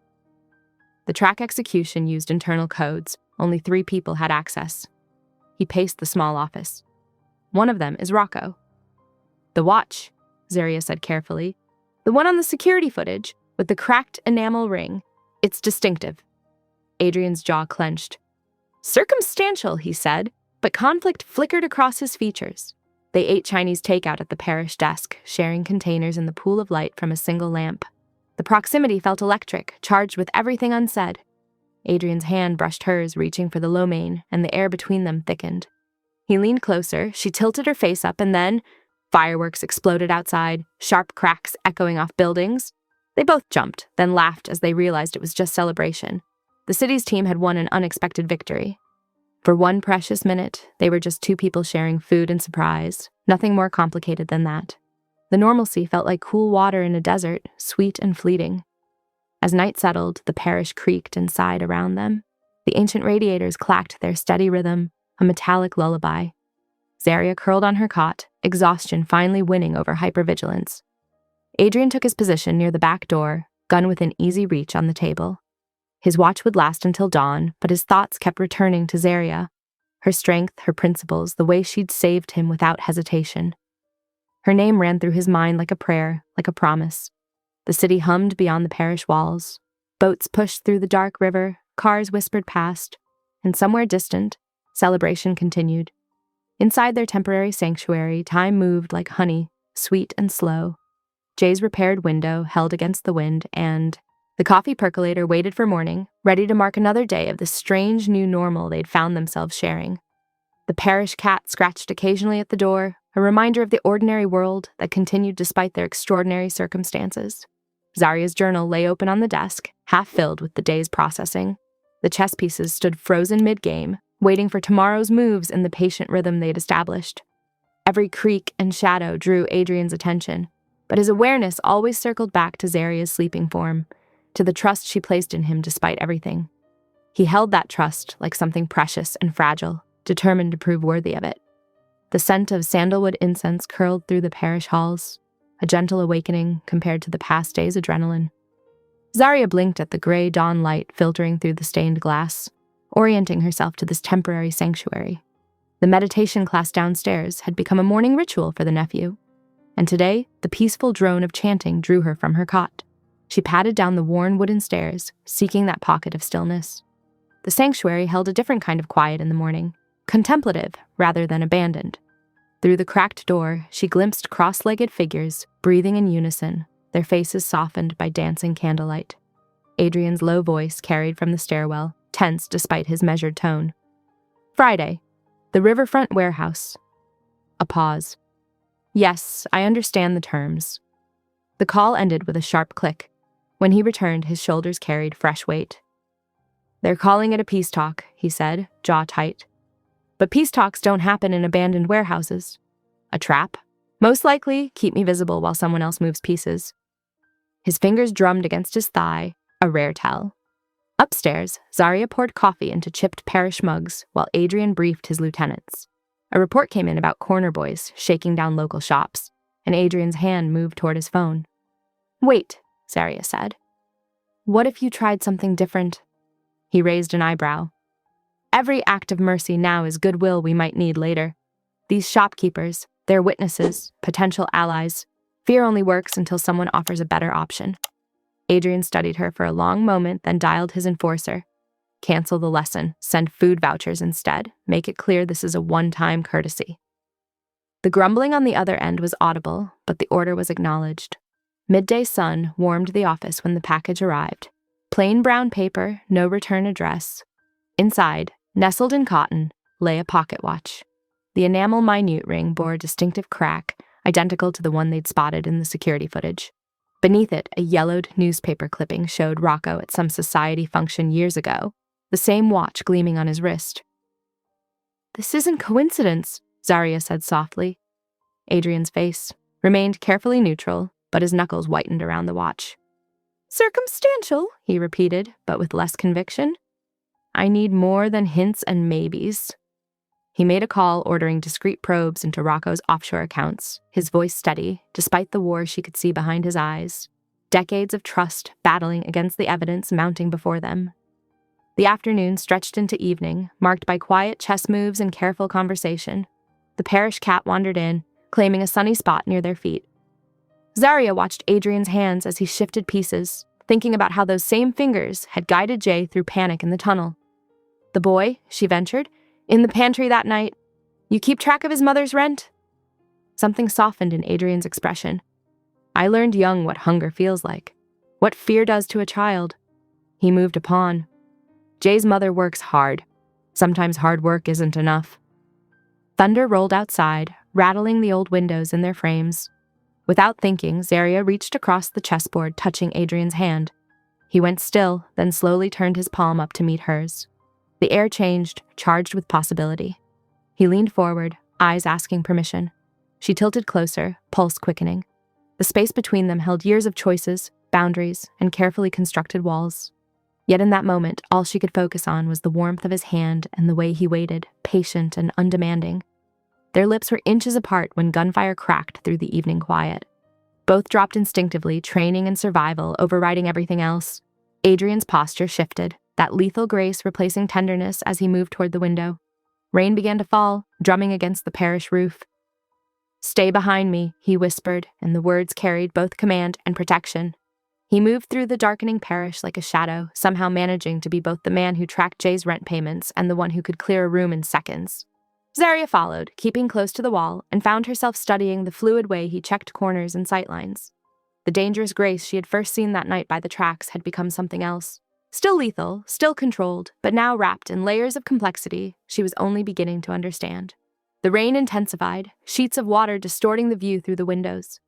The track execution used internal codes. Only 3 people had access. He paced the small office. "One of them is Rocco." "The watch," Zaria said carefully. "The one on the security footage, with the cracked enamel ring. It's distinctive." Adrian's jaw clenched. "Circumstantial," he said, but conflict flickered across his features. They ate Chinese takeout at the parish desk, sharing containers in the pool of light from a single lamp. The proximity felt electric, charged with everything unsaid. Adrian's hand brushed hers, reaching for the lo mein, and the air between them thickened. He leaned closer, she tilted her face up, and then fireworks exploded outside, sharp cracks echoing off buildings. They both jumped, then laughed as they realized it was just celebration. The city's team had won an unexpected victory. For one precious minute, they were just 2 people sharing food and surprise, nothing more complicated than that. The normalcy felt like cool water in a desert, sweet and fleeting. As night settled, the parish creaked and sighed around them. The ancient radiators clacked their steady rhythm, a metallic lullaby. Zaria curled on her cot, exhaustion finally winning over hypervigilance. Adrian took his position near the back door, gun within easy reach on the table. His watch would last until dawn, but his thoughts kept returning to Zaria. Her strength, her principles, the way she'd saved him without hesitation. Her name ran through his mind like a prayer, like a promise. The city hummed beyond the parish walls. Boats pushed through the dark river, cars whispered past, and somewhere distant, celebration continued. Inside their temporary sanctuary, time moved like honey, sweet and slow. Jay's repaired window held against the wind, and the coffee percolator waited for morning, ready to mark another day of the strange new normal they'd found themselves sharing. The parish cat scratched occasionally at the door, a reminder of the ordinary world that continued despite their extraordinary circumstances. Zarya's journal lay open on the desk, half filled with the day's processing. The chess pieces stood frozen mid-game, waiting for tomorrow's moves in the patient rhythm they'd established. Every creak and shadow drew Adrian's attention, but his awareness always circled back to Zarya's sleeping form, to the trust she placed in him despite everything. He held that trust like something precious and fragile, determined to prove worthy of it. The scent of sandalwood incense curled through the parish halls, a gentle awakening compared to the past day's adrenaline. Zarya blinked at the gray dawn light filtering through the stained glass, orienting herself to this temporary sanctuary. The meditation class downstairs had become a morning ritual for the nephew, and today the peaceful drone of chanting drew her from her cot. She padded down the worn wooden stairs, seeking that pocket of stillness. The sanctuary held a different kind of quiet in the morning, contemplative rather than abandoned. Through the cracked door, she glimpsed cross-legged figures, breathing in unison, their faces softened by dancing candlelight. Adrian's low voice carried from the stairwell, tense despite his measured tone. Friday, the riverfront warehouse. A pause. Yes, I understand the terms. The call ended with a sharp click. When he returned, his shoulders carried fresh weight. They're calling it a peace talk, he said, jaw tight. But peace talks don't happen in abandoned warehouses. A trap? Most likely, keep me visible while someone else moves pieces. His fingers drummed against his thigh, a rare tell. Upstairs, Zarya poured coffee into chipped parish mugs while Adrian briefed his lieutenants. A report came in about corner boys shaking down local shops, and Adrian's hand moved toward his phone. Wait, Zarya said. What if you tried something different? He raised an eyebrow. Every act of mercy now is goodwill we might need later. These shopkeepers, their witnesses, potential allies. Fear only works until someone offers a better option. Adrian studied her for a long moment, then dialed his enforcer. Cancel the lesson, send food vouchers instead. Make it clear this is a one-time courtesy. The grumbling on the other end was audible, but the order was acknowledged. Midday sun warmed the office when the package arrived. Plain brown paper, no return address. Inside, nestled in cotton, lay a pocket watch. The enamel minute ring bore a distinctive crack, identical to the one they'd spotted in the security footage. Beneath it, a yellowed newspaper clipping showed Rocco at some society function years ago, the same watch gleaming on his wrist. This isn't coincidence, Zarya said softly. Adrian's face remained carefully neutral, but his knuckles whitened around the watch. Circumstantial, he repeated, but with less conviction. I need more than hints and maybes. He made a call ordering discreet probes into Rocco's offshore accounts, his voice steady, despite the war she could see behind his eyes. Decades of trust battling against the evidence mounting before them. The afternoon stretched into evening, marked by quiet chess moves and careful conversation. The parish cat wandered in, claiming a sunny spot near their feet. Zarya watched Adrian's hands as he shifted pieces, thinking about how those same fingers had guided Jay through panic in the tunnel. The boy, she ventured, in the pantry that night. You keep track of his mother's rent? Something softened in Adrian's expression. I learned young what hunger feels like, what fear does to a child. He moved a pawn. Jay's mother works hard. Sometimes hard work isn't enough. Thunder rolled outside, rattling the old windows in their frames. Without thinking, Zarya reached across the chessboard, touching Adrian's hand. He went still, then slowly turned his palm up to meet hers. The air changed, charged with possibility. He leaned forward, eyes asking permission. She tilted closer, pulse quickening. The space between them held years of choices, boundaries, and carefully constructed walls. Yet in that moment, all she could focus on was the warmth of his hand and the way he waited, patient and undemanding. Their lips were inches apart when gunfire cracked through the evening quiet. Both dropped instinctively, training and survival overriding everything else. Adrian's posture shifted, that lethal grace replacing tenderness as he moved toward the window. Rain began to fall, drumming against the parish roof. Stay behind me, he whispered, and the words carried both command and protection. He moved through the darkening parish like a shadow, somehow managing to be both the man who tracked Jay's rent payments and the one who could clear a room in seconds. Zarya followed, keeping close to the wall, and found herself studying the fluid way he checked corners and sightlines. The dangerous grace she had first seen that night by the tracks had become something else. Still lethal, still controlled, but now wrapped in layers of complexity she was only beginning to understand. The rain intensified, sheets of water distorting the view through the windows.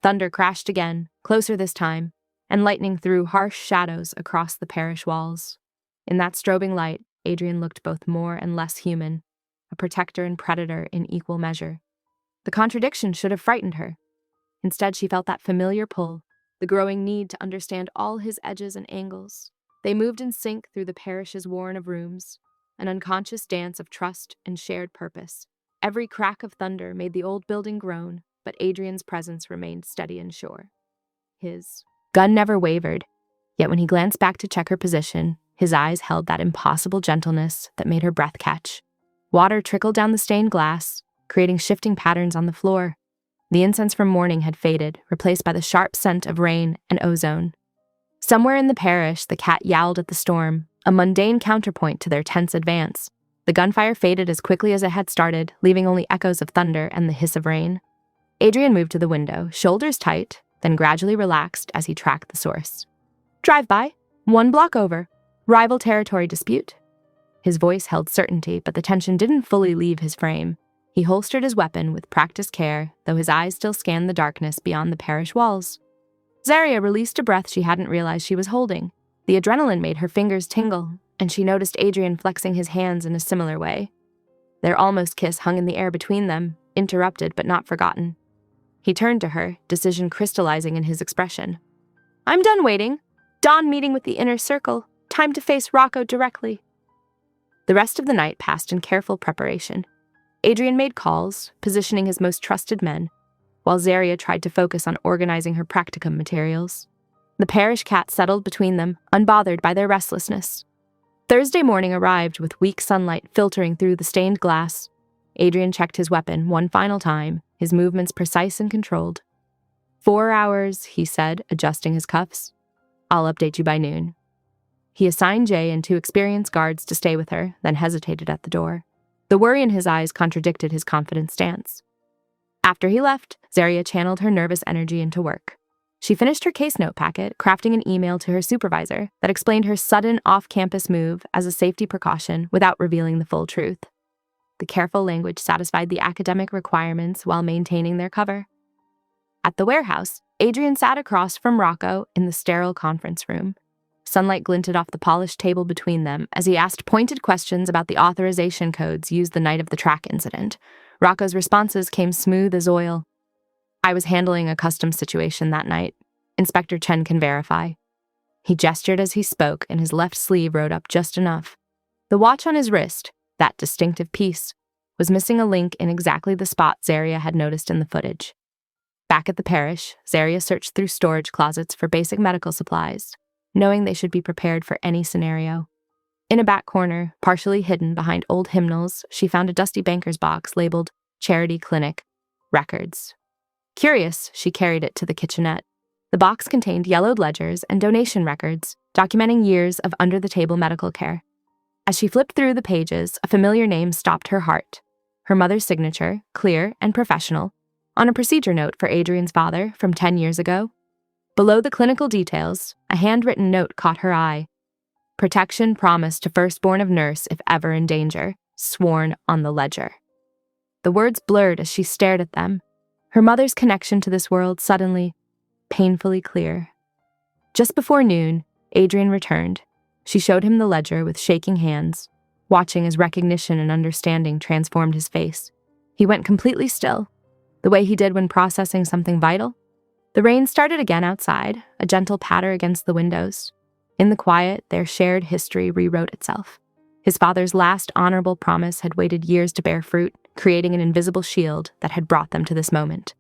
Thunder crashed again, closer this time, and lightning threw harsh shadows across the parish walls. In that strobing light, Adrian looked both more and less human, a protector and predator in equal measure. The contradiction should have frightened her. Instead, she felt that familiar pull, the growing need to understand all his edges and angles. They moved in sync through the parish's warren of rooms, an unconscious dance of trust and shared purpose. Every crack of thunder made the old building groan, but Adrian's presence remained steady and sure. His gun never wavered, yet when he glanced back to check her position, his eyes held that impossible gentleness that made her breath catch. Water trickled down the stained glass, creating shifting patterns on the floor. The incense from morning had faded, replaced by the sharp scent of rain and ozone. Somewhere in the parish, the cat yowled at the storm, a mundane counterpoint to their tense advance. The gunfire faded as quickly as it had started, leaving only echoes of thunder and the hiss of rain. Adrian moved to the window, shoulders tight, then gradually relaxed as he tracked the source. Drive-by, 1 block over. Rival territory dispute. His voice held certainty, but the tension didn't fully leave his frame. He holstered his weapon with practiced care, though his eyes still scanned the darkness beyond the parish walls. Zaria released a breath she hadn't realized she was holding. The adrenaline made her fingers tingle, and she noticed Adrian flexing his hands in a similar way. Their almost kiss hung in the air between them, interrupted but not forgotten. He turned to her, decision crystallizing in his expression. I'm done waiting. Dawn meeting with the inner circle. Time to face Rocco directly. The rest of the night passed in careful preparation. Adrian made calls, positioning his most trusted men, while Zaria tried to focus on organizing her practicum materials. The parish cat settled between them, unbothered by their restlessness. Thursday morning arrived with weak sunlight filtering through the stained glass. Adrian checked his weapon one final time, his movements precise and controlled. 4 hours, he said, adjusting his cuffs. I'll update you by noon. He assigned Jay and 2 experienced guards to stay with her, then hesitated at the door. The worry in his eyes contradicted his confident stance. After he left, Zaria channeled her nervous energy into work. She finished her case note packet, crafting an email to her supervisor that explained her sudden off-campus move as a safety precaution without revealing the full truth. The careful language satisfied the academic requirements while maintaining their cover. At the warehouse, Adrian sat across from Rocco in the sterile conference room. Sunlight glinted off the polished table between them as he asked pointed questions about the authorization codes used the night of the track incident. Rocco's responses came smooth as oil. I was handling a custom situation that night. Inspector Chen can verify. He gestured as he spoke, and his left sleeve rode up just enough. The watch on his wrist, that distinctive piece, was missing a link in exactly the spot Zaria had noticed in the footage. Back at the parish, Zaria searched through storage closets for basic medical supplies, knowing they should be prepared for any scenario. In a back corner, partially hidden behind old hymnals, she found a dusty banker's box labeled Charity Clinic Records. Curious, she carried it to the kitchenette. The box contained yellowed ledgers and donation records, documenting years of under-the-table medical care. As she flipped through the pages, a familiar name stopped her heart. Her mother's signature, clear and professional, on a procedure note for Adrian's father from 10 years ago. Below the clinical details, a handwritten note caught her eye. Protection promised to firstborn of nurse if ever in danger, sworn on the ledger. The words blurred as she stared at them, her mother's connection to this world suddenly, painfully clear. Just before noon, Adrian returned. She showed him the ledger with shaking hands, watching as recognition and understanding transformed his face. He went completely still, the way he did when processing something vital. The rain started again outside, a gentle patter against the windows. In the quiet, their shared history rewrote itself. His father's last honorable promise had waited years to bear fruit, creating an invisible shield that had brought them to this moment.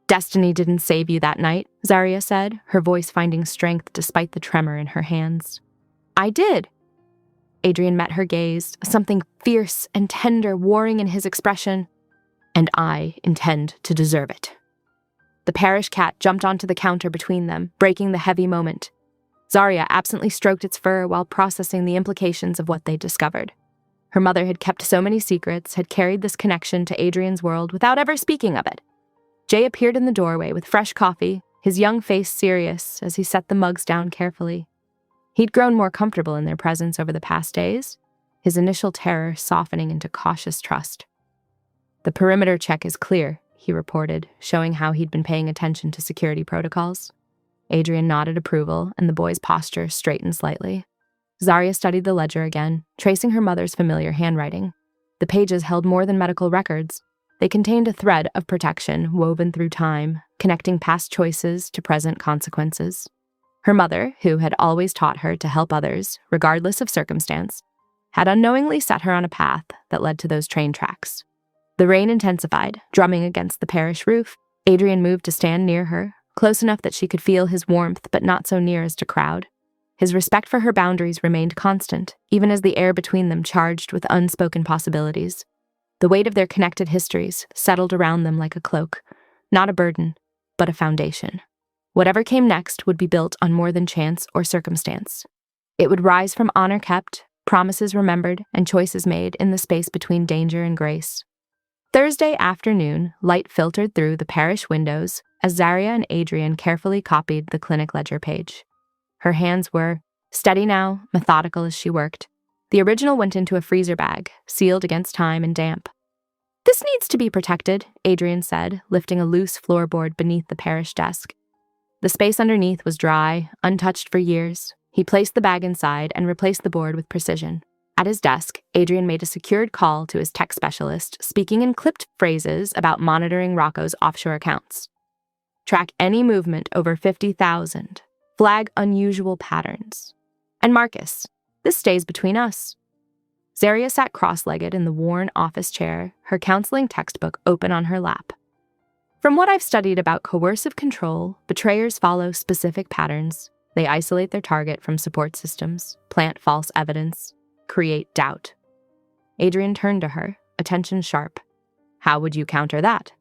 Destiny didn't save you that night, Zaria said, her voice finding strength despite the tremor in her hands. I did. Adrian met her gaze, something fierce and tender warring in his expression. And I intend to deserve it. The parish cat jumped onto the counter between them, breaking the heavy moment. Zaria absently stroked its fur while processing the implications of what they'd discovered. Her mother had kept so many secrets, had carried this connection to Adrian's world without ever speaking of it. Jay appeared in the doorway with fresh coffee, his young face serious as he set the mugs down carefully. He'd grown more comfortable in their presence over the past days, his initial terror softening into cautious trust. "The perimeter check is clear," he reported, showing how he'd been paying attention to security protocols. Adrian nodded approval, and the boy's posture straightened slightly. Zarya studied the ledger again, tracing her mother's familiar handwriting. The pages held more than medical records. They contained a thread of protection woven through time, connecting past choices to present consequences. Her mother, who had always taught her to help others, regardless of circumstance, had unknowingly set her on a path that led to those train tracks. The rain intensified, drumming against the parish roof. Adrian moved to stand near her, close enough that she could feel his warmth but not so near as to crowd. His respect for her boundaries remained constant, even as the air between them charged with unspoken possibilities. The weight of their connected histories settled around them like a cloak, not a burden, but a foundation. Whatever came next would be built on more than chance or circumstance. It would rise from honor kept, promises remembered, and choices made in the space between danger and grace. Thursday afternoon, light filtered through the parish windows as Zarya and Adrian carefully copied the clinic ledger page. Her hands were, steady now, methodical as she worked. The original went into a freezer bag, sealed against time and damp. "This needs to be protected," Adrian said, lifting a loose floorboard beneath the parish desk. The space underneath was dry, untouched for years. He placed the bag inside and replaced the board with precision. At his desk, Adrian made a secured call to his tech specialist, speaking in clipped phrases about monitoring Rocco's offshore accounts. "Track any movement over 50,000. Flag unusual patterns. And Marcus, this stays between us." Zarya sat cross-legged in the worn office chair, her counseling textbook open on her lap. "From what I've studied about coercive control, betrayers follow specific patterns. They isolate their target from support systems, plant false evidence, create doubt." Adrian turned to her, attention sharp. "How would you counter that?"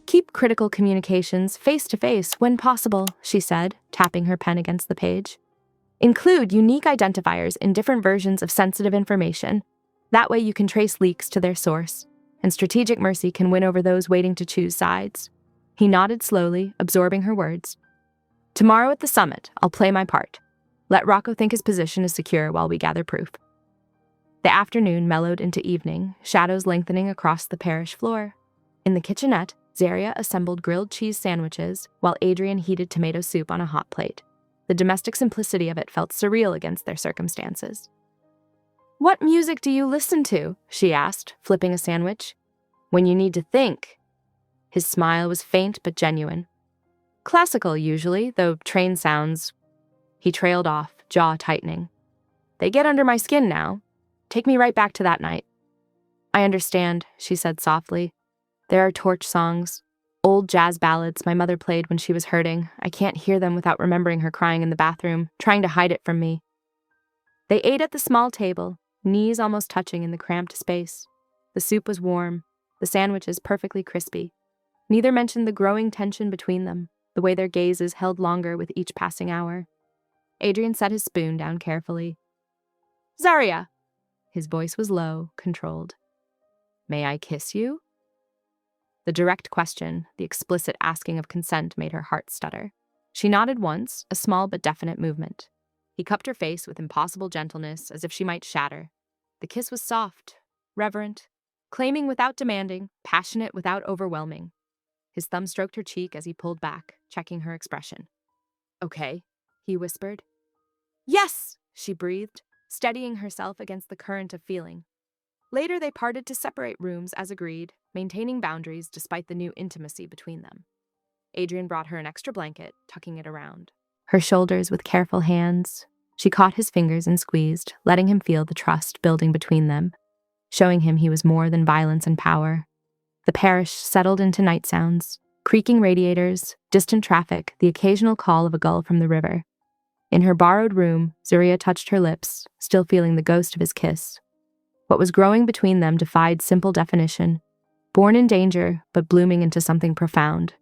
"Keep critical communications face-to-face when possible," she said, tapping her pen against the page. "Include unique identifiers in different versions of sensitive information. That way you can trace leaks to their source, and strategic mercy can win over those waiting to choose sides." He nodded slowly, absorbing her words. "Tomorrow at the summit, I'll play my part. Let Rocco think his position is secure while we gather proof." The afternoon mellowed into evening, shadows lengthening across the parish floor. In the kitchenette, Zarya assembled grilled cheese sandwiches while Adrian heated tomato soup on a hot plate. The domestic simplicity of it felt surreal against their circumstances. "What music do you listen to?" she asked, flipping a sandwich. "When you need to think." His smile was faint but genuine. "Classical, usually, though train sounds..." He trailed off, jaw tightening. "They get under my skin now. Take me right back to that night." "I understand," she said softly. "There are torch songs, old jazz ballads my mother played when she was hurting. I can't hear them without remembering her crying in the bathroom, trying to hide it from me." They ate at the small table, knees almost touching in the cramped space. The soup was warm, the sandwiches perfectly crispy. Neither mentioned the growing tension between them, the way their gazes held longer with each passing hour. Adrian set his spoon down carefully. "Zarya!" His voice was low, controlled. "May I kiss you?" The direct question, the explicit asking of consent, made her heart stutter. She nodded once, a small but definite movement. He cupped her face with impossible gentleness, as if she might shatter. The kiss was soft, reverent, claiming without demanding, passionate without overwhelming. His thumb stroked her cheek as he pulled back, checking her expression. "Okay," he whispered. "Yes!" she breathed, steadying herself against the current of feeling. Later they parted to separate rooms as agreed, maintaining boundaries despite the new intimacy between them. Adrian brought her an extra blanket, tucking it around her shoulders with careful hands. She caught his fingers and squeezed, letting him feel the trust building between them, showing him he was more than violence and power. The parish settled into night sounds, creaking radiators, distant traffic, the occasional call of a gull from the river. In her borrowed room, Zarya touched her lips, still feeling the ghost of his kiss. What was growing between them defied simple definition, born in danger, but blooming into something profound.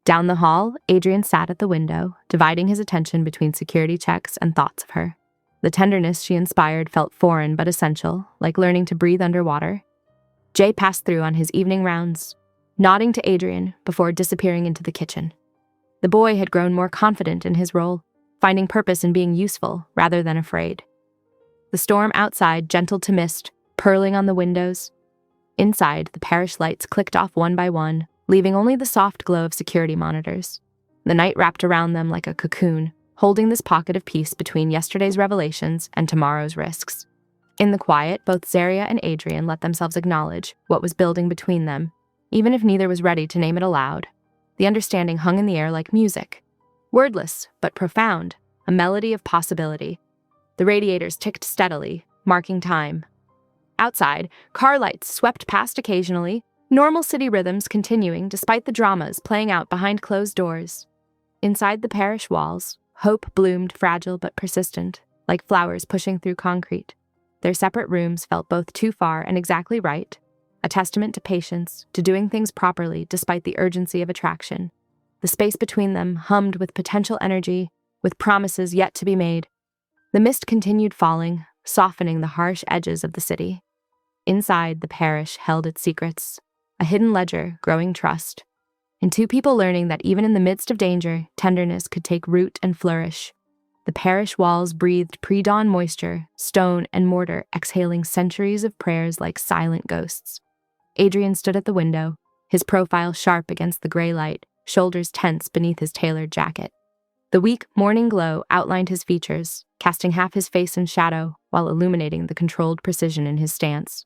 Down the hall, Adrian sat at the window, dividing his attention between security checks and thoughts of her. The tenderness she inspired felt foreign but essential, like learning to breathe underwater. Jay passed through on his evening rounds, nodding to Adrian before disappearing into the kitchen. The boy had grown more confident in his role, finding purpose in being useful rather than afraid. The storm outside gentled to mist, purling on the windows. Inside, the parish lights clicked off one by one, leaving only the soft glow of security monitors. The night wrapped around them like a cocoon, holding this pocket of peace between yesterday's revelations and tomorrow's risks. In the quiet, both Zaria and Adrian let themselves acknowledge what was building between them, even if neither was ready to name it aloud. The understanding hung in the air like music. Wordless, but profound, a melody of possibility. The radiators ticked steadily, marking time. Outside, car lights swept past occasionally, normal city rhythms continuing despite the dramas playing out behind closed doors. Inside the parish walls, hope bloomed fragile but persistent, like flowers pushing through concrete. Their separate rooms felt both too far and exactly right, a testament to patience, to doing things properly despite the urgency of attraction. The space between them hummed with potential energy, with promises yet to be made. The mist continued falling, softening the harsh edges of the city. Inside, the parish held its secrets, a hidden ledger growing trust, and two people learning that even in the midst of danger, tenderness could take root and flourish. The parish walls breathed pre-dawn moisture, stone and mortar exhaling centuries of prayers like silent ghosts. Adrian stood at the window, his profile sharp against the gray light, shoulders tense beneath his tailored jacket. The weak morning glow outlined his features, casting half his face in shadow while illuminating the controlled precision in his stance.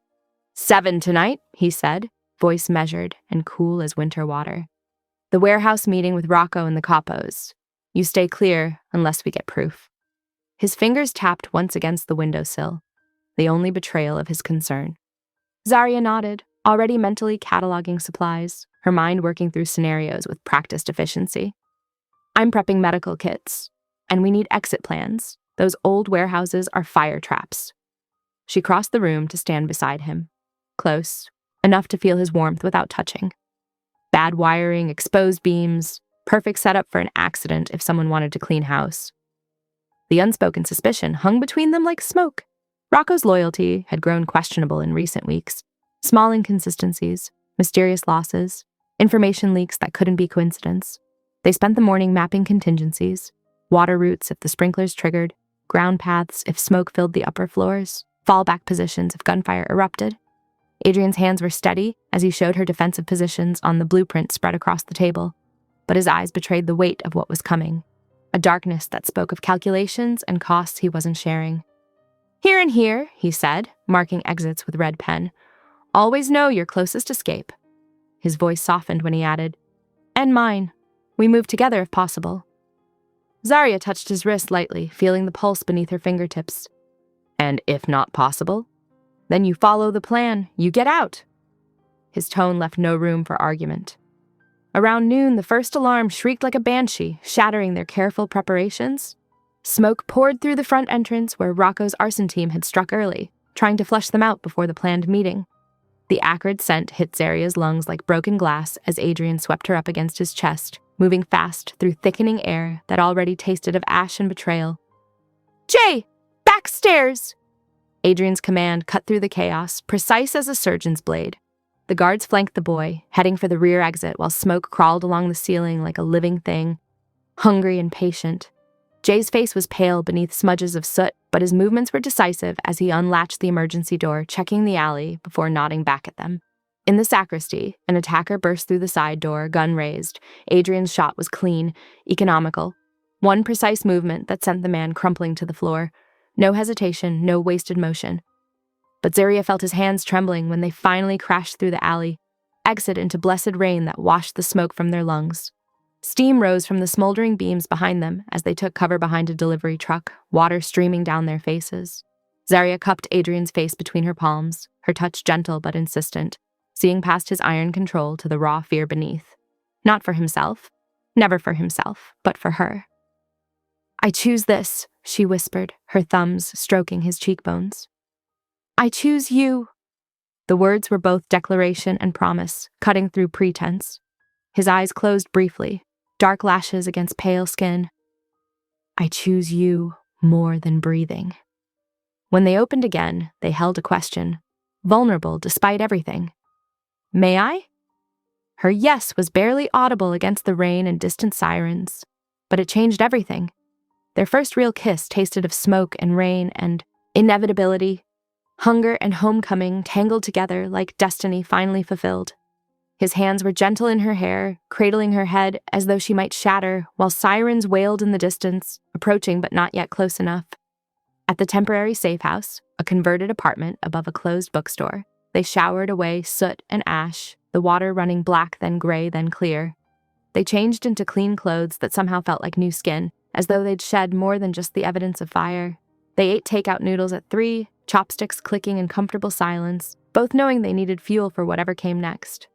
7 tonight, he said, voice measured and cool as winter water. The warehouse meeting with Rocco and the capos. You stay clear unless we get proof. His fingers tapped once against the windowsill, the only betrayal of his concern. Zaria nodded, already mentally cataloging supplies, her mind working through scenarios with practiced efficiency. I'm prepping medical kits, and we need exit plans. Those old warehouses are fire traps. She crossed the room to stand beside him. Close, enough to feel his warmth without touching. Bad wiring, exposed beams, perfect setup for an accident if someone wanted to clean house. The unspoken suspicion hung between them like smoke. Rocco's loyalty had grown questionable in recent weeks. Small inconsistencies, mysterious losses, information leaks that couldn't be coincidence. They spent the morning mapping contingencies, water routes if the sprinklers triggered, ground paths if smoke filled the upper floors, fallback positions if gunfire erupted. Adrian's hands were steady as he showed her defensive positions on the blueprint spread across the table, but his eyes betrayed the weight of what was coming, a darkness that spoke of calculations and costs he wasn't sharing. Here and here, he said, marking exits with red pen. Always know your closest escape. His voice softened when he added, and mine. We move together if possible. Zaria touched his wrist lightly, feeling the pulse beneath her fingertips. And if not possible? Then you follow the plan, you get out. His tone left no room for argument. Around noon, the first alarm shrieked like a banshee, shattering their careful preparations. Smoke poured through the front entrance where Rocco's arson team had struck early, trying to flush them out before the planned meeting. The acrid scent hit Zaria's lungs like broken glass as Adrian swept her up against his chest, moving fast through thickening air that already tasted of ash and betrayal. Jay! Backstairs! Adrian's command cut through the chaos, precise as a surgeon's blade. The guards flanked the boy, heading for the rear exit while smoke crawled along the ceiling like a living thing, hungry and patient. Jay's face was pale beneath smudges of soot, but his movements were decisive as he unlatched the emergency door, checking the alley before nodding back at them. In the sacristy, an attacker burst through the side door, gun raised. Adrian's shot was clean, economical. One precise movement that sent the man crumpling to the floor. No hesitation, no wasted motion. But Zaria felt his hands trembling when they finally crashed through the alley, exit into blessed rain that washed the smoke from their lungs. Steam rose from the smoldering beams behind them as they took cover behind a delivery truck, water streaming down their faces. Zaria cupped Adrian's face between her palms, her touch gentle but insistent, seeing past his iron control to the raw fear beneath. Not for himself, never for himself, but for her. I choose this, she whispered, her thumbs stroking his cheekbones. I choose you. The words were both declaration and promise, cutting through pretense. His eyes closed briefly, dark lashes against pale skin. I choose you more than breathing. When they opened again, they held a question, vulnerable despite everything. May I? Her yes was barely audible against the rain and distant sirens, but it changed everything. Their first real kiss tasted of smoke and rain and inevitability. Hunger and homecoming tangled together like destiny finally fulfilled. His hands were gentle in her hair, cradling her head as though she might shatter, while sirens wailed in the distance, approaching but not yet close enough. At the temporary safe house, a converted apartment above a closed bookstore, they showered away soot and ash, the water running black then gray then clear. They changed into clean clothes that somehow felt like new skin, as though they'd shed more than just the evidence of fire. They ate takeout noodles at 3, chopsticks clicking in comfortable silence, both knowing they needed fuel for whatever came next.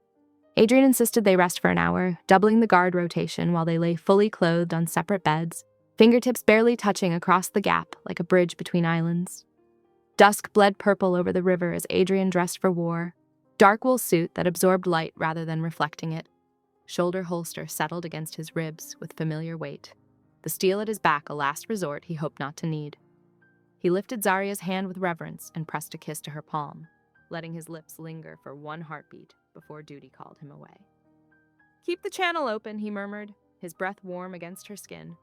Adrian insisted they rest for an hour, doubling the guard rotation while they lay fully clothed on separate beds, fingertips barely touching across the gap like a bridge between islands. Dusk bled purple over the river as Adrian dressed for war, dark wool suit that absorbed light rather than reflecting it. Shoulder holster settled against his ribs with familiar weight, the steel at his back a last resort he hoped not to need. He lifted Zarya's hand with reverence and pressed a kiss to her palm, letting his lips linger for one heartbeat before duty called him away. "Keep the channel open," he murmured, his breath warm against her skin.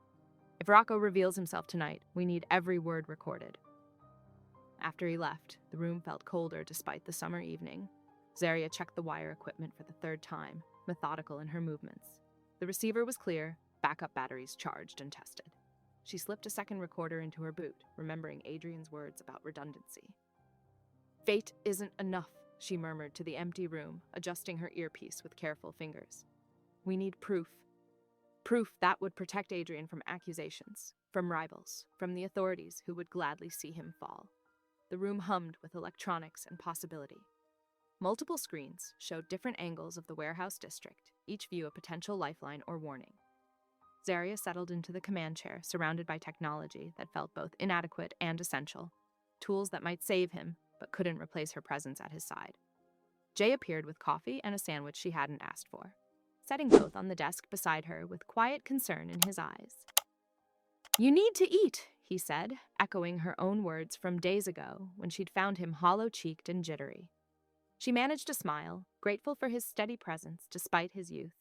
"If Rocco reveals himself tonight, we need every word recorded." After he left, the room felt colder despite the summer evening. Zarya checked the wire equipment for the third time, methodical in her movements. The receiver was clear, backup batteries charged and tested. She slipped a second recorder into her boot, remembering Adrian's words about redundancy. "Fate isn't enough," she murmured to the empty room, adjusting her earpiece with careful fingers. "We need proof. Proof that would protect Adrian from accusations, from rivals, from the authorities who would gladly see him fall." The room hummed with electronics and possibility. Multiple screens showed different angles of the warehouse district, each view a potential lifeline or warning. Zarya settled into the command chair, surrounded by technology that felt both inadequate and essential, tools that might save him, but couldn't replace her presence at his side. Jay appeared with coffee and a sandwich she hadn't asked for, setting both on the desk beside her with quiet concern in his eyes. "You need to eat," he said, echoing her own words from days ago when she'd found him hollow-cheeked and jittery. She managed to smile, grateful for his steady presence despite his youth.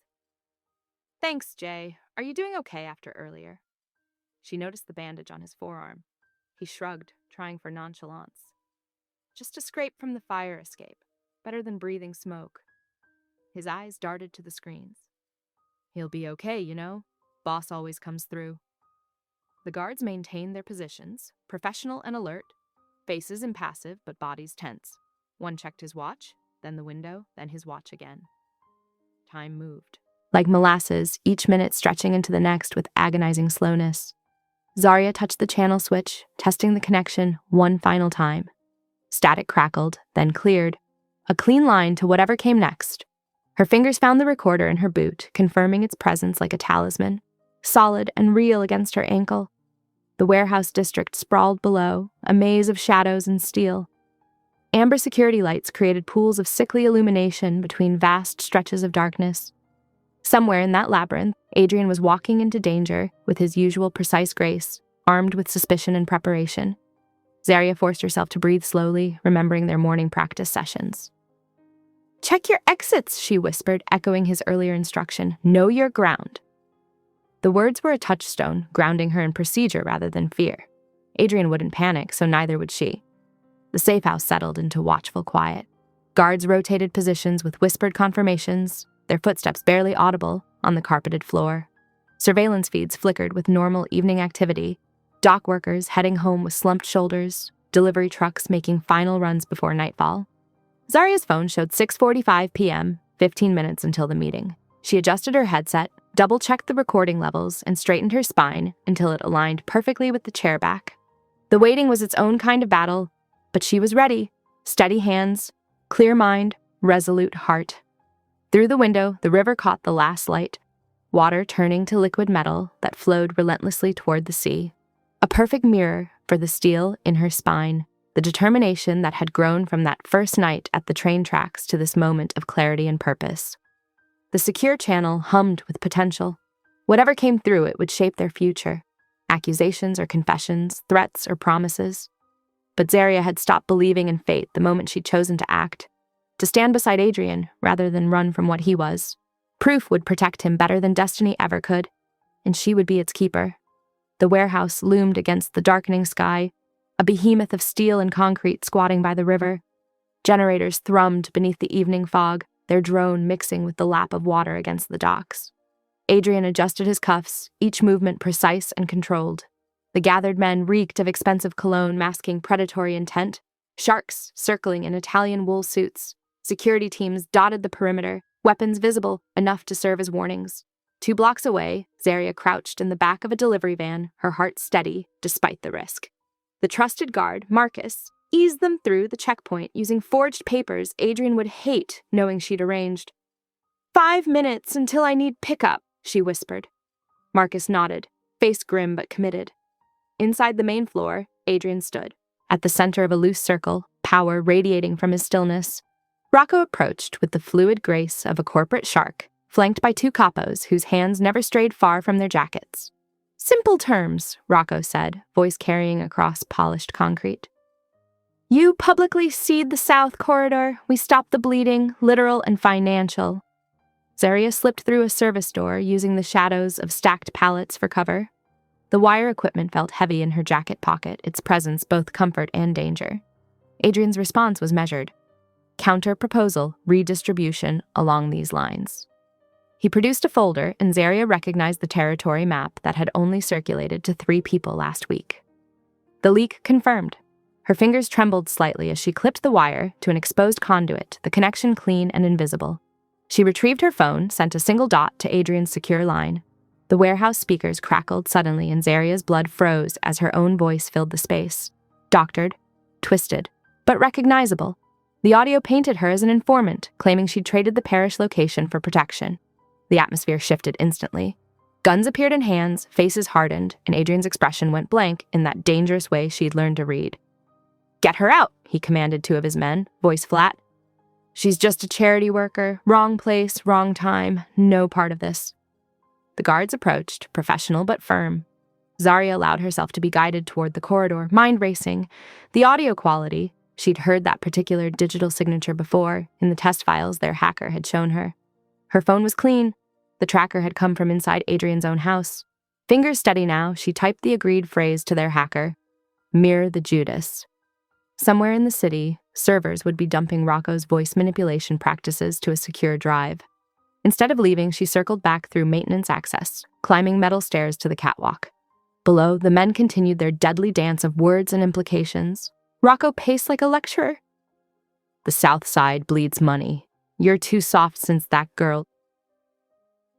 "Thanks, Jay. Are you doing okay after earlier?" She noticed the bandage on his forearm. He shrugged, trying for nonchalance. "Just a scrape from the fire escape. Better than breathing smoke." His eyes darted to the screens. "He'll be okay, you know. Boss always comes through." The guards maintained their positions, professional and alert, faces impassive but bodies tense. One checked his watch, then the window, then his watch again. Time moved. Like molasses, each minute stretching into the next with agonizing slowness. Zarya touched the channel switch, testing the connection one final time. Static crackled, then cleared. A clean line to whatever came next. Her fingers found the recorder in her boot, confirming its presence like a talisman, solid and real against her ankle. The warehouse district sprawled below, a maze of shadows and steel. Amber security lights created pools of sickly illumination between vast stretches of darkness. Somewhere in that labyrinth, Adrian was walking into danger with his usual precise grace, armed with suspicion and preparation. Zarya forced herself to breathe slowly, remembering their morning practice sessions. "Check your exits," she whispered, echoing his earlier instruction. "Know your ground." The words were a touchstone, grounding her in procedure rather than fear. Adrian wouldn't panic, so neither would she. The safe house settled into watchful quiet. Guards rotated positions with whispered confirmations, their footsteps barely audible, on the carpeted floor. Surveillance feeds flickered with normal evening activity, dock workers heading home with slumped shoulders, delivery trucks making final runs before nightfall. Zarya's phone showed 6:45 p.m., 15 minutes until the meeting. She adjusted her headset, double-checked the recording levels, and straightened her spine until it aligned perfectly with the chair back. The waiting was its own kind of battle, but she was ready. Steady hands, clear mind, resolute heart. Through the window, the river caught the last light, water turning to liquid metal that flowed relentlessly toward the sea. A perfect mirror for the steel in her spine, the determination that had grown from that first night at the train tracks to this moment of clarity and purpose. The secure channel hummed with potential. Whatever came through it would shape their future. Accusations or confessions, threats or promises. But Zarya had stopped believing in fate the moment she'd chosen to act, to stand beside Adrian rather than run from what he was. Proof would protect him better than destiny ever could, and she would be its keeper. The warehouse loomed against the darkening sky, a behemoth of steel and concrete squatting by the river. Generators thrummed beneath the evening fog, their drone mixing with the lap of water against the docks. Adrian adjusted his cuffs, each movement precise and controlled. The gathered men reeked of expensive cologne masking predatory intent, sharks circling in Italian wool suits. Security teams dotted the perimeter, weapons visible enough to serve as warnings. 2 blocks away, Zaria crouched in the back of a delivery van, her heart steady despite the risk. The trusted guard, Marcus, eased them through the checkpoint using forged papers Adrian would hate knowing she'd arranged. 5 minutes until I need pickup, she whispered. Marcus nodded, face grim but committed. Inside the main floor, Adrian stood, at the center of a loose circle, power radiating from his stillness. Rocco approached with the fluid grace of a corporate shark, flanked by 2 capos whose hands never strayed far from their jackets. Simple terms, Rocco said, voice carrying across polished concrete. You publicly cede the South Corridor, we stop the bleeding, literal and financial. Zaria slipped through a service door using the shadows of stacked pallets for cover. The wire equipment felt heavy in her jacket pocket, its presence both comfort and danger. Adrian's response was measured. Counter-proposal, redistribution along these lines. He produced a folder, and Zaria recognized the territory map that had only circulated to 3 people last week. The leak confirmed. Her fingers trembled slightly as she clipped the wire to an exposed conduit, the connection clean and invisible. She retrieved her phone, sent a single dot to Adrian's secure line. The warehouse speakers crackled suddenly, and Zaria's blood froze as her own voice filled the space. Doctored, twisted, but recognizable. The audio painted her as an informant, claiming she'd traded the parish location for protection. The atmosphere shifted instantly. Guns appeared in hands, faces hardened, and Adrian's expression went blank in that dangerous way she'd learned to read. Get her out, he commanded 2 of his men, voice flat. She's just a charity worker, wrong place, wrong time, no part of this. The guards approached, professional but firm. Zaria allowed herself to be guided toward the corridor, mind racing. The audio quality, she'd heard that particular digital signature before, in the test files their hacker had shown her. Her phone was clean. The tracker had come from inside Adrian's own house. Fingers steady now, she typed the agreed phrase to their hacker. Mirror the Judas. Somewhere in the city, servers would be dumping Rocco's voice manipulation practices to a secure drive. Instead of leaving, she circled back through maintenance access, climbing metal stairs to the catwalk. Below, the men continued their deadly dance of words and implications. Rocco paced like a lecturer. The South Side bleeds money. You're too soft since that girl.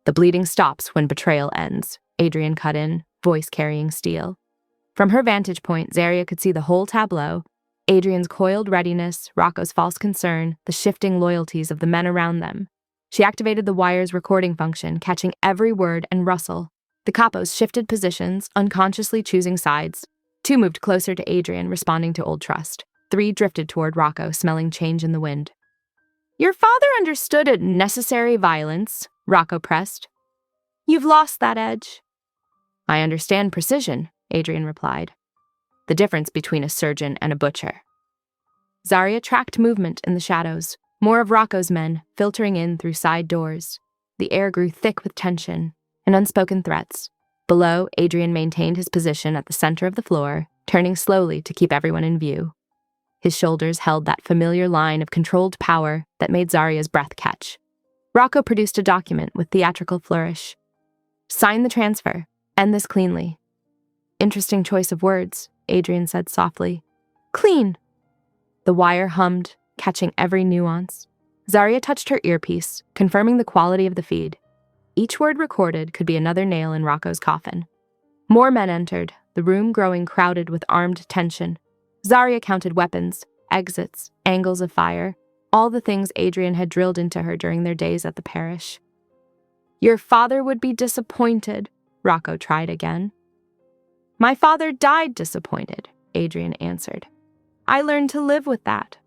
The bleeding stops when betrayal ends, Adrian cut in, voice carrying steel. From her vantage point, Zaria could see the whole tableau. Adrian's coiled readiness, Rocco's false concern, the shifting loyalties of the men around them. She activated the wire's recording function, catching every word and rustle. The capos shifted positions, unconsciously choosing sides. 2 moved closer to Adrian, responding to old trust. 3 drifted toward Rocco, smelling change in the wind. Your father understood a necessary violence, Rocco pressed. You've lost that edge. I understand precision, Adrian replied. The difference between a surgeon and a butcher. Zaria tracked movement in the shadows, more of Rocco's men filtering in through side doors. The air grew thick with tension and unspoken threats. Below, Adrian maintained his position at the center of the floor, turning slowly to keep everyone in view. His shoulders held that familiar line of controlled power that made Zaria's breath catch. Rocco produced a document with theatrical flourish. Sign the transfer. End this cleanly. Interesting choice of words, Adrian said softly. Clean. The wire hummed, catching every nuance. Zaria touched her earpiece, confirming the quality of the feed. Each word recorded could be another nail in Rocco's coffin. More men entered, the room growing crowded with armed tension. Zaria counted weapons, exits, angles of fire, all the things Adrian had drilled into her during their days at the parish. Your father would be disappointed, Rocco tried again. My father died disappointed, Adrian answered. I learned to live with that.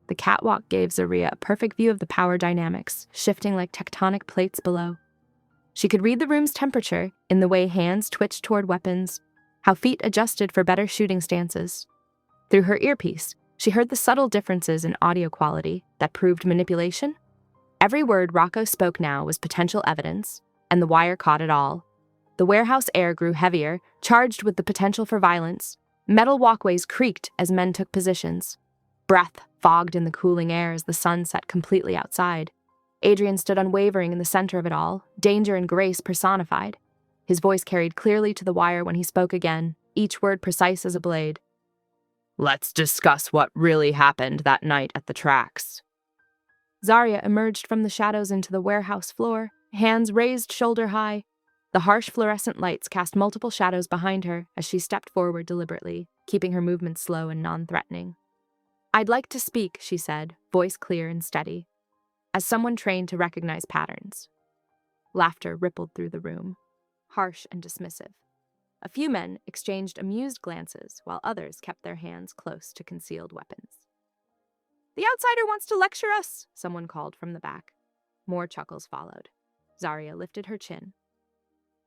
The catwalk gave Zaria a perfect view of the power dynamics, shifting like tectonic plates below. She could read the room's temperature in the way hands twitched toward weapons, how feet adjusted for better shooting stances. Through her earpiece, she heard the subtle differences in audio quality that proved manipulation. Every word Rocco spoke now was potential evidence, and the wire caught it all. The warehouse air grew heavier, charged with the potential for violence. Metal walkways creaked as men took positions. Breath fogged in the cooling air as the sun set completely outside. Adrian stood unwavering in the center of it all, danger and grace personified. His voice carried clearly to the wire when he spoke again, each word precise as a blade. "Let's discuss what really happened that night at the tracks." Zarya emerged from the shadows into the warehouse floor, hands raised shoulder high. The harsh fluorescent lights cast multiple shadows behind her as she stepped forward deliberately, keeping her movements slow and non-threatening. "I'd like to speak," she said, voice clear and steady, as someone trained to recognize patterns. Laughter rippled through the room, harsh and dismissive. A few men exchanged amused glances, while others kept their hands close to concealed weapons. "The outsider wants to lecture us," someone called from the back. More chuckles followed. Zarya lifted her chin.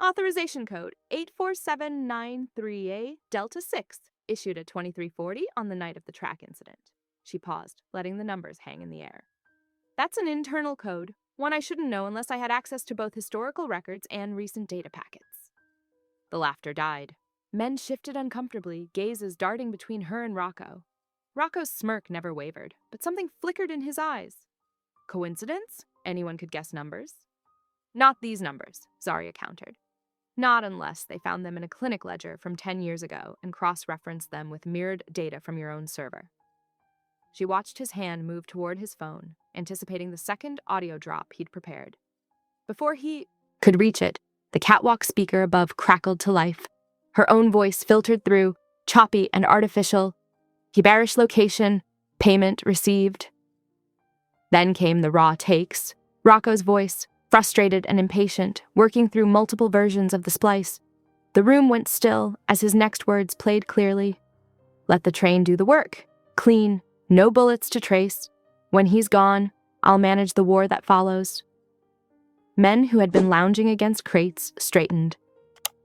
"Authorization code 847938 Delta 6, issued at 2340 on the night of the track incident." She paused, letting the numbers hang in the air. "That's an internal code, one I shouldn't know unless I had access to both historical records and recent data packets." The laughter died. Men shifted uncomfortably, gazes darting between her and Rocco. Rocco's smirk never wavered, but something flickered in his eyes. Coincidence? Anyone could guess numbers. "Not these numbers," Zarya countered. "Not unless they found them in a clinic ledger from 10 years ago and cross-referenced them with mirrored data from your own server." She watched his hand move toward his phone, anticipating the second audio drop he'd prepared. Before he could reach it, the catwalk speaker above crackled to life. Her own voice filtered through, choppy and artificial. "Hibarish location, payment received." Then came the raw takes. Rocco's voice, frustrated and impatient, working through multiple versions of the splice. The room went still as his next words played clearly. "Let the train do the work. Clean, no bullets to trace. When he's gone, I'll manage the war that follows." Men who had been lounging against crates straightened.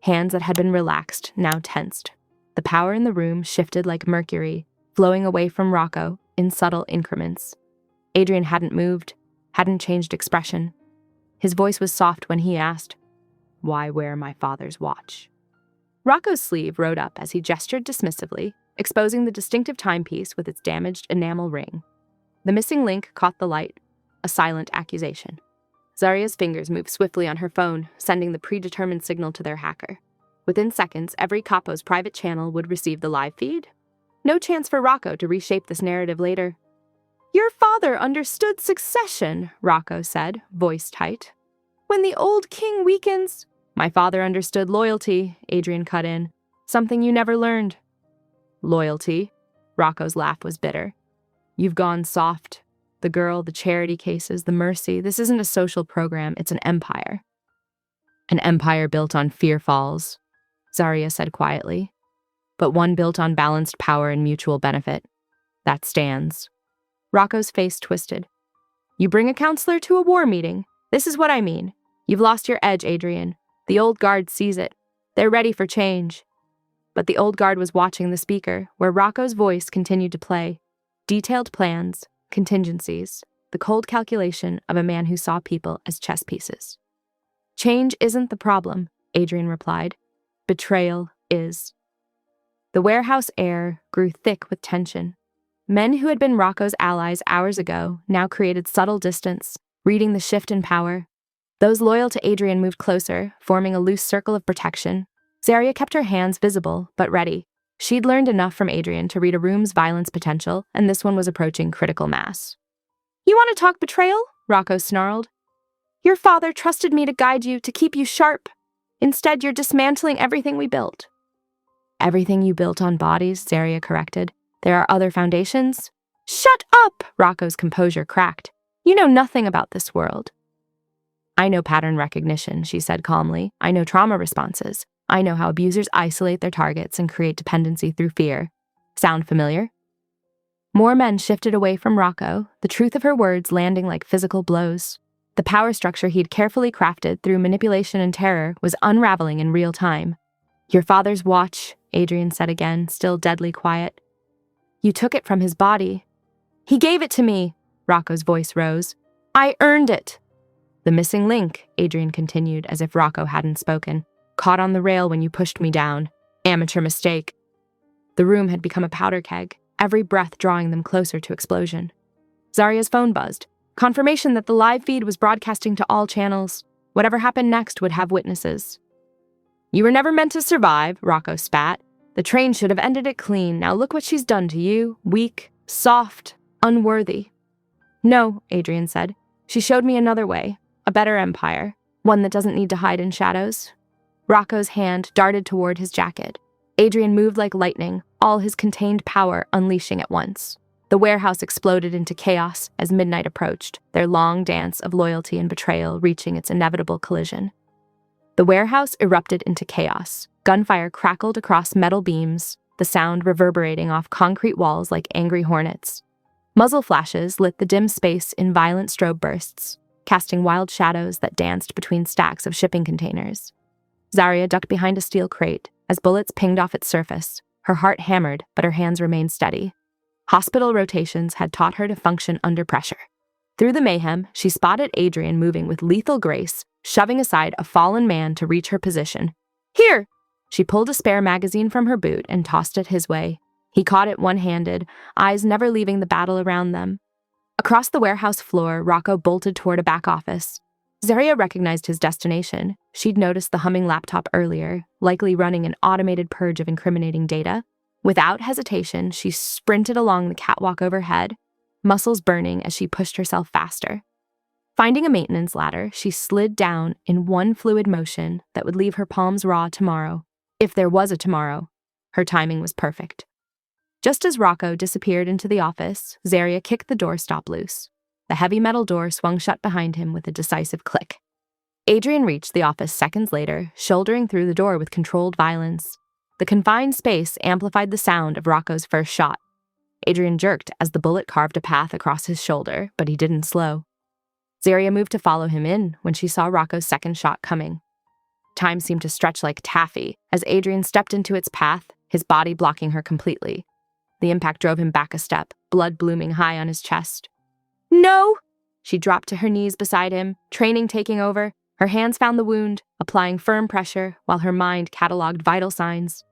Hands that had been relaxed now tensed. The power in the room shifted like mercury, flowing away from Rocco in subtle increments. Adrian hadn't moved, hadn't changed expression. His voice was soft when he asked, "Why wear my father's watch?" Rocco's sleeve rode up as he gestured dismissively, exposing the distinctive timepiece with its damaged enamel ring. The missing link caught the light, a silent accusation. Zarya's fingers moved swiftly on her phone, sending the predetermined signal to their hacker. Within seconds, every capo's private channel would receive the live feed. No chance for Rocco to reshape this narrative later. "Your father understood succession," Rocco said, voice tight. "When the old king weakens—" "My father understood loyalty," Adrian cut in. "Something you never learned." "Loyalty?" Rocco's laugh was bitter. "You've gone soft. The girl, the charity cases, the mercy. This isn't a social program, it's an empire." "An empire built on fear falls," Zarya said quietly. "But one built on balanced power and mutual benefit. That stands." Rocco's face twisted. "You bring a counselor to a war meeting. This is what I mean. You've lost your edge, Adrian. The old guard sees it. They're ready for change." But the old guard was watching the speaker, where Rocco's voice continued to play. Detailed plans, contingencies, the cold calculation of a man who saw people as chess pieces. "Change isn't the problem," Adrian replied. "Betrayal is." The warehouse air grew thick with tension. Men who had been Rocco's allies hours ago now created subtle distance, reading the shift in power. Those loyal to Adrian moved closer, forming a loose circle of protection. Zarya kept her hands visible, but ready. She'd learned enough from Adrian to read a room's violence potential, and this one was approaching critical mass. "You want to talk betrayal?" Rocco snarled. "Your father trusted me to guide you, to keep you sharp. Instead, you're dismantling everything we built." "Everything you built on bodies," Zarya corrected. "There are other foundations." "Shut up!" Rocco's composure cracked. "You know nothing about this world." "I know pattern recognition," she said calmly. "I know trauma responses. I know how abusers isolate their targets and create dependency through fear. Sound familiar?" More men shifted away from Rocco, the truth of her words landing like physical blows. The power structure he'd carefully crafted through manipulation and terror was unraveling in real time. "Your father's watch," Adrian said again, still deadly quiet. "You took it from his body." "He gave it to me," Rocco's voice rose. "I earned it." "The missing link," Adrian continued, as if Rocco hadn't spoken. Caught on the rail when you pushed me down. Amateur mistake. The room had become a powder keg, every breath drawing them closer to explosion. Zarya's phone buzzed. Confirmation that the live feed was broadcasting to all channels. Whatever happened next would have witnesses. You were never meant to survive, Rocco spat. The train should have ended it clean. Now look what she's done to you. Weak, soft, unworthy. No, Adrian said. She showed me another way. A better empire. One that doesn't need to hide in shadows. Rocco's hand darted toward his jacket. Adrian moved like lightning, all his contained power unleashing at once. The warehouse exploded into chaos as midnight approached, their long dance of loyalty and betrayal reaching its inevitable collision. The warehouse erupted into chaos. Gunfire crackled across metal beams, the sound reverberating off concrete walls like angry hornets. Muzzle flashes lit the dim space in violent strobe bursts, casting wild shadows that danced between stacks of shipping containers. Zarya ducked behind a steel crate as bullets pinged off its surface. Her heart hammered, but her hands remained steady. Hospital rotations had taught her to function under pressure. Through the mayhem, she spotted Adrian moving with lethal grace, shoving aside a fallen man to reach her position. Here! She pulled a spare magazine from her boot and tossed it his way. He caught it one-handed, eyes never leaving the battle around them. Across the warehouse floor, Rocco bolted toward a back office. Zarya recognized his destination. She'd noticed the humming laptop earlier, likely running an automated purge of incriminating data. Without hesitation, she sprinted along the catwalk overhead, muscles burning as she pushed herself faster. Finding a maintenance ladder, she slid down in one fluid motion that would leave her palms raw tomorrow. If there was a tomorrow, her timing was perfect. Just as Rocco disappeared into the office, Zarya kicked the doorstop loose. The heavy metal door swung shut behind him with a decisive click. Adrian reached the office seconds later, shouldering through the door with controlled violence. The confined space amplified the sound of Rocco's first shot. Adrian jerked as the bullet carved a path across his shoulder, but he didn't slow. Zarya moved to follow him in when she saw Rocco's second shot coming. Time seemed to stretch like taffy as Adrian stepped into its path, his body blocking her completely. The impact drove him back a step, blood blooming high on his chest. No! She dropped to her knees beside him, training taking over. Her hands found the wound, applying firm pressure while her mind cataloged vital signs.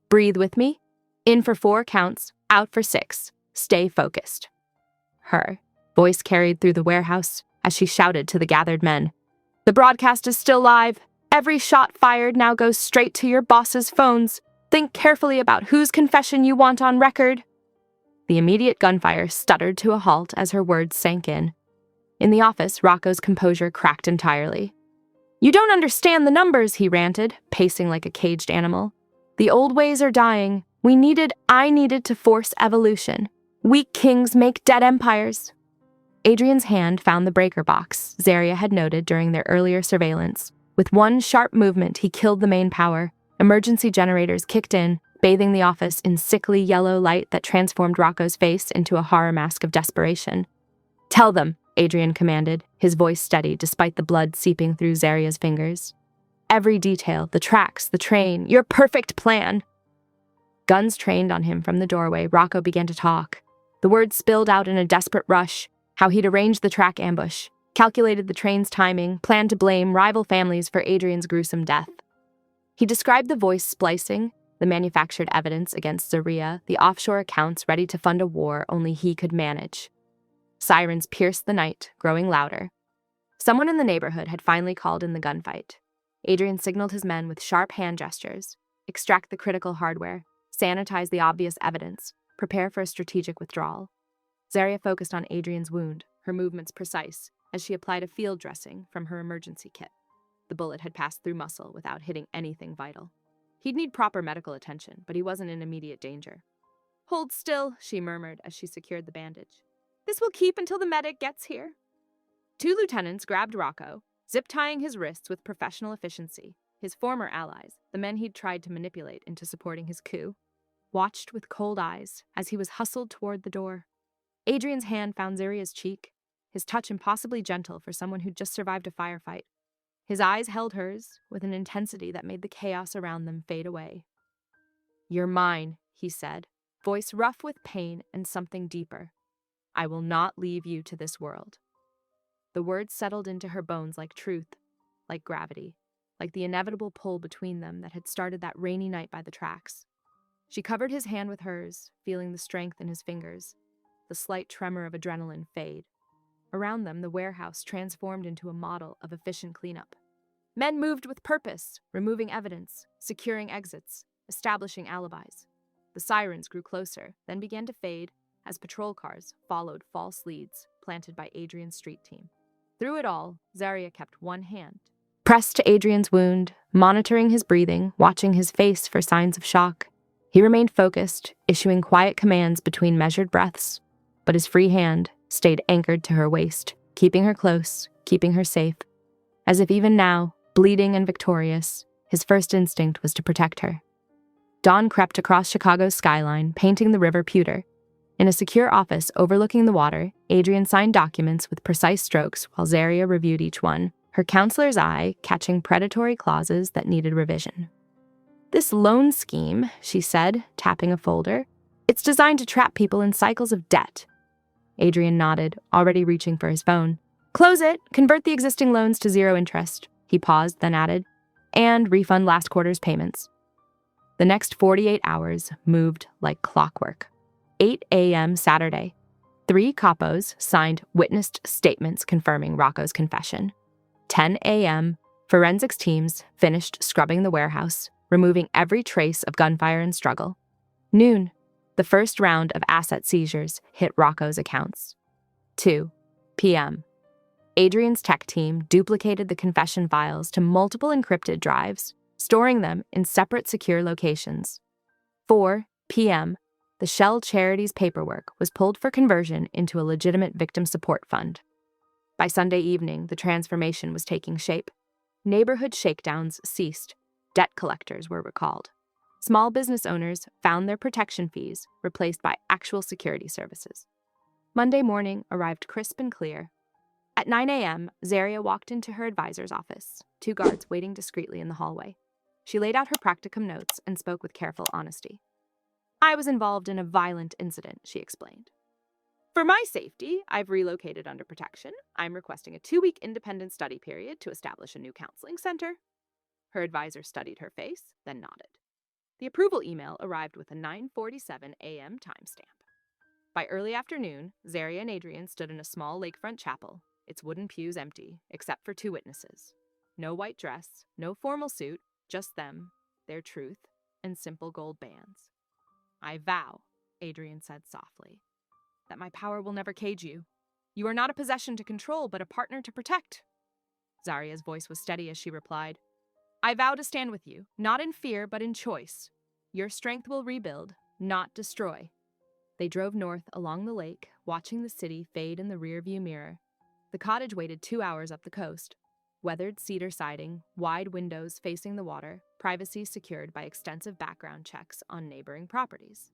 Breathe with me. In for 4 counts, out for 6. Stay focused. Her voice carried through the warehouse as she shouted to the gathered men. The broadcast is still live. Every shot fired now goes straight to your boss's phones. Think carefully about whose confession you want on record. The immediate gunfire stuttered to a halt as her words sank in. In the office, Rocco's composure cracked entirely. You don't understand the numbers, he ranted, pacing like a caged animal. The old ways are dying. I needed to force evolution. Weak kings make dead empires. Adrian's hand found the breaker box Zarya had noted during their earlier surveillance. With one sharp movement, he killed the main power. Emergency generators kicked in, bathing the office in sickly yellow light that transformed Rocco's face into a horror mask of desperation. Tell them, Adrian commanded, his voice steady despite the blood seeping through Zarya's fingers. Every detail, the tracks, the train, your perfect plan. Guns trained on him from the doorway, Rocco began to talk. The words spilled out in a desperate rush, how he'd arranged the track ambush, calculated the train's timing, planned to blame rival families for Adrian's gruesome death. He described the voice splicing, the manufactured evidence against Zarya, the offshore accounts ready to fund a war only he could manage. Sirens pierced the night, growing louder. Someone in the neighborhood had finally called in the gunfight. Adrian signaled his men with sharp hand gestures. Extract the critical hardware, sanitize the obvious evidence, prepare for a strategic withdrawal. Zarya focused on Adrian's wound, her movements precise, as she applied a field dressing from her emergency kit. The bullet had passed through muscle without hitting anything vital. He'd need proper medical attention, but he wasn't in immediate danger. Hold still, she murmured as she secured the bandage. This will keep until the medic gets here. 2 lieutenants grabbed Rocco, zip-tying his wrists with professional efficiency. His former allies, the men he'd tried to manipulate into supporting his coup, watched with cold eyes as he was hustled toward the door. Adrian's hand found Zarya's cheek, his touch impossibly gentle for someone who'd just survived a firefight. His eyes held hers with an intensity that made the chaos around them fade away. You're mine, he said, voice rough with pain and something deeper. I will not leave you to this world. The words settled into her bones like truth, like gravity. like the inevitable pull between them that had started that rainy night by the tracks. She covered his hand with hers, feeling the strength in his fingers, the slight tremor of adrenaline fade. Around them, the warehouse transformed into a model of efficient cleanup. Men moved with purpose, removing evidence, securing exits, establishing alibis. The sirens grew closer, then began to fade as patrol cars followed false leads planted by Adrian's street team. Through it all, Zaria kept one hand pressed to Adrian's wound, monitoring his breathing, watching his face for signs of shock. He remained focused, issuing quiet commands between measured breaths, but his free hand stayed anchored to her waist, keeping her close, keeping her safe. As if even now, bleeding and victorious, his first instinct was to protect her. Dawn crept across Chicago's skyline, painting the river pewter. In a secure office overlooking the water, Adrian signed documents with precise strokes while Zaria reviewed each one, her counselor's eye catching predatory clauses that needed revision. "This loan scheme," she said, tapping a folder, "it's designed to trap people in cycles of debt." Adrian nodded, already reaching for his phone. "Close it, convert the existing loans to zero interest," he paused, then added, "and refund last quarter's payments." The next 48 hours moved like clockwork. 8 a.m. Saturday. 3 capos signed witnessed statements confirming Rocco's confession. 10 a.m., forensics teams finished scrubbing the warehouse, removing every trace of gunfire and struggle. Noon, the first round of asset seizures hit Rocco's accounts. 2 p.m., Adrian's tech team duplicated the confession files to multiple encrypted drives, storing them in separate secure locations. 4 p.m., the Shell Charities paperwork was pulled for conversion into a legitimate victim support fund. By Sunday evening, the transformation was taking shape. Neighborhood shakedowns ceased. Debt collectors were recalled. Small business owners found their protection fees replaced by actual security services. Monday morning arrived crisp and clear. At 9 a.m., Zaria walked into her advisor's office, 2 guards waiting discreetly in the hallway. She laid out her practicum notes and spoke with careful honesty. "I was involved in a violent incident," she explained. "For my safety, I've relocated under protection. I'm requesting a 2-week independent study period to establish a new counseling center." Her advisor studied her face, then nodded. The approval email arrived with a 9:47 a.m. timestamp. By early afternoon, Zaria and Adrian stood in a small lakefront chapel, its wooden pews empty, except for 2 witnesses. No white dress, no formal suit, just them, their truth, and simple gold bands. "I vow," Adrian said softly, "that my power will never cage you. You are not a possession to control, but a partner to protect." Zaria's voice was steady as she replied, "I vow to stand with you, not in fear, but in choice. Your strength will rebuild, not destroy." They drove north along the lake, watching the city fade in the rearview mirror. The cottage waited 2 hours up the coast. Weathered cedar siding, wide windows facing the water, privacy secured by extensive background checks on neighboring properties.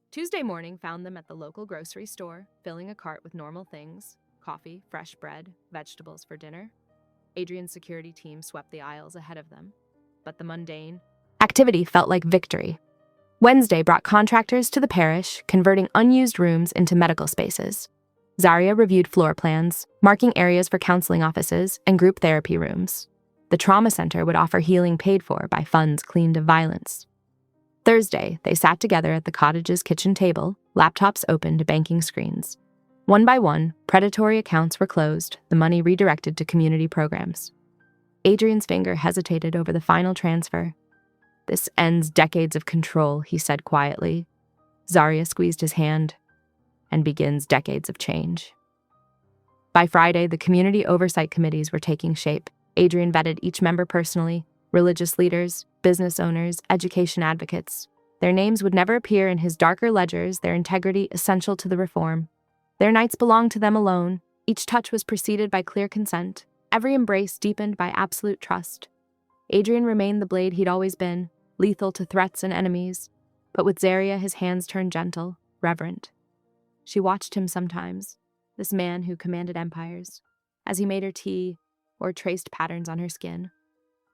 Tuesday morning found them at the local grocery store, filling a cart with normal things: coffee, fresh bread, vegetables for dinner. Adrian's security team swept the aisles ahead of them, but the mundane activity felt like victory. Wednesday brought contractors to the parish, converting unused rooms into medical spaces. Zaria reviewed floor plans, marking areas for counseling offices and group therapy rooms. The trauma center would offer healing paid for by funds cleaned of violence. Thursday, they sat together at the cottage's kitchen table, laptops open to banking screens. One by one, predatory accounts were closed, the money redirected to community programs. Adrian's finger hesitated over the final transfer. "This ends decades of control," he said quietly. Zaria squeezed his hand. "And begins decades of change." By Friday, the community oversight committees were taking shape. Adrian vetted each member personally: religious leaders, business owners, education advocates. Their names would never appear in his darker ledgers, their integrity essential to the reform. Their nights belonged to them alone. Each touch was preceded by clear consent, every embrace deepened by absolute trust. Adrian remained the blade he'd always been, lethal to threats and enemies, but with Zaria his hands turned gentle, reverent. She watched him sometimes, this man who commanded empires, as he made her tea or traced patterns on her skin.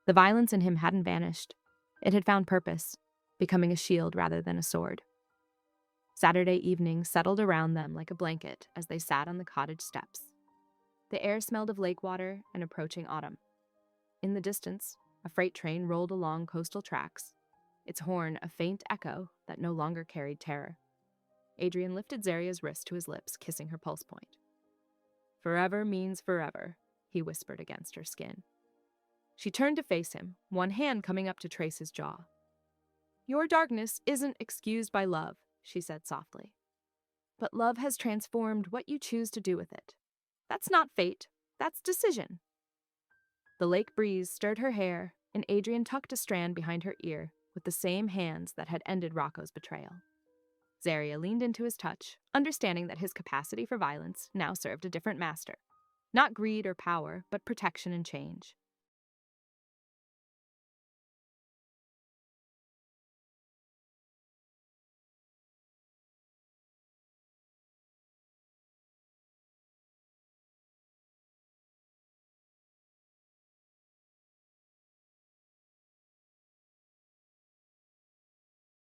The violence in him hadn't vanished. It had found purpose, becoming a shield rather than a sword. Saturday evening settled around them like a blanket as they sat on the cottage steps. The air smelled of lake water and approaching autumn. In the distance, A freight train rolled along coastal tracks, its horn a faint echo that no longer carried terror. Adrian lifted Zaria's wrist to his lips, kissing her pulse point. Forever means forever, he whispered against her skin. She turned to face him, one hand coming up to trace his jaw. Your darkness isn't excused by love, she said softly. But love has transformed what you choose to do with it. That's not fate, that's decision. The lake breeze stirred her hair, and Adrian tucked a strand behind her ear with the same hands that had ended Rocco's betrayal. Zaria leaned into his touch, understanding that his capacity for violence now served a different master. Not greed or power, but protection and change.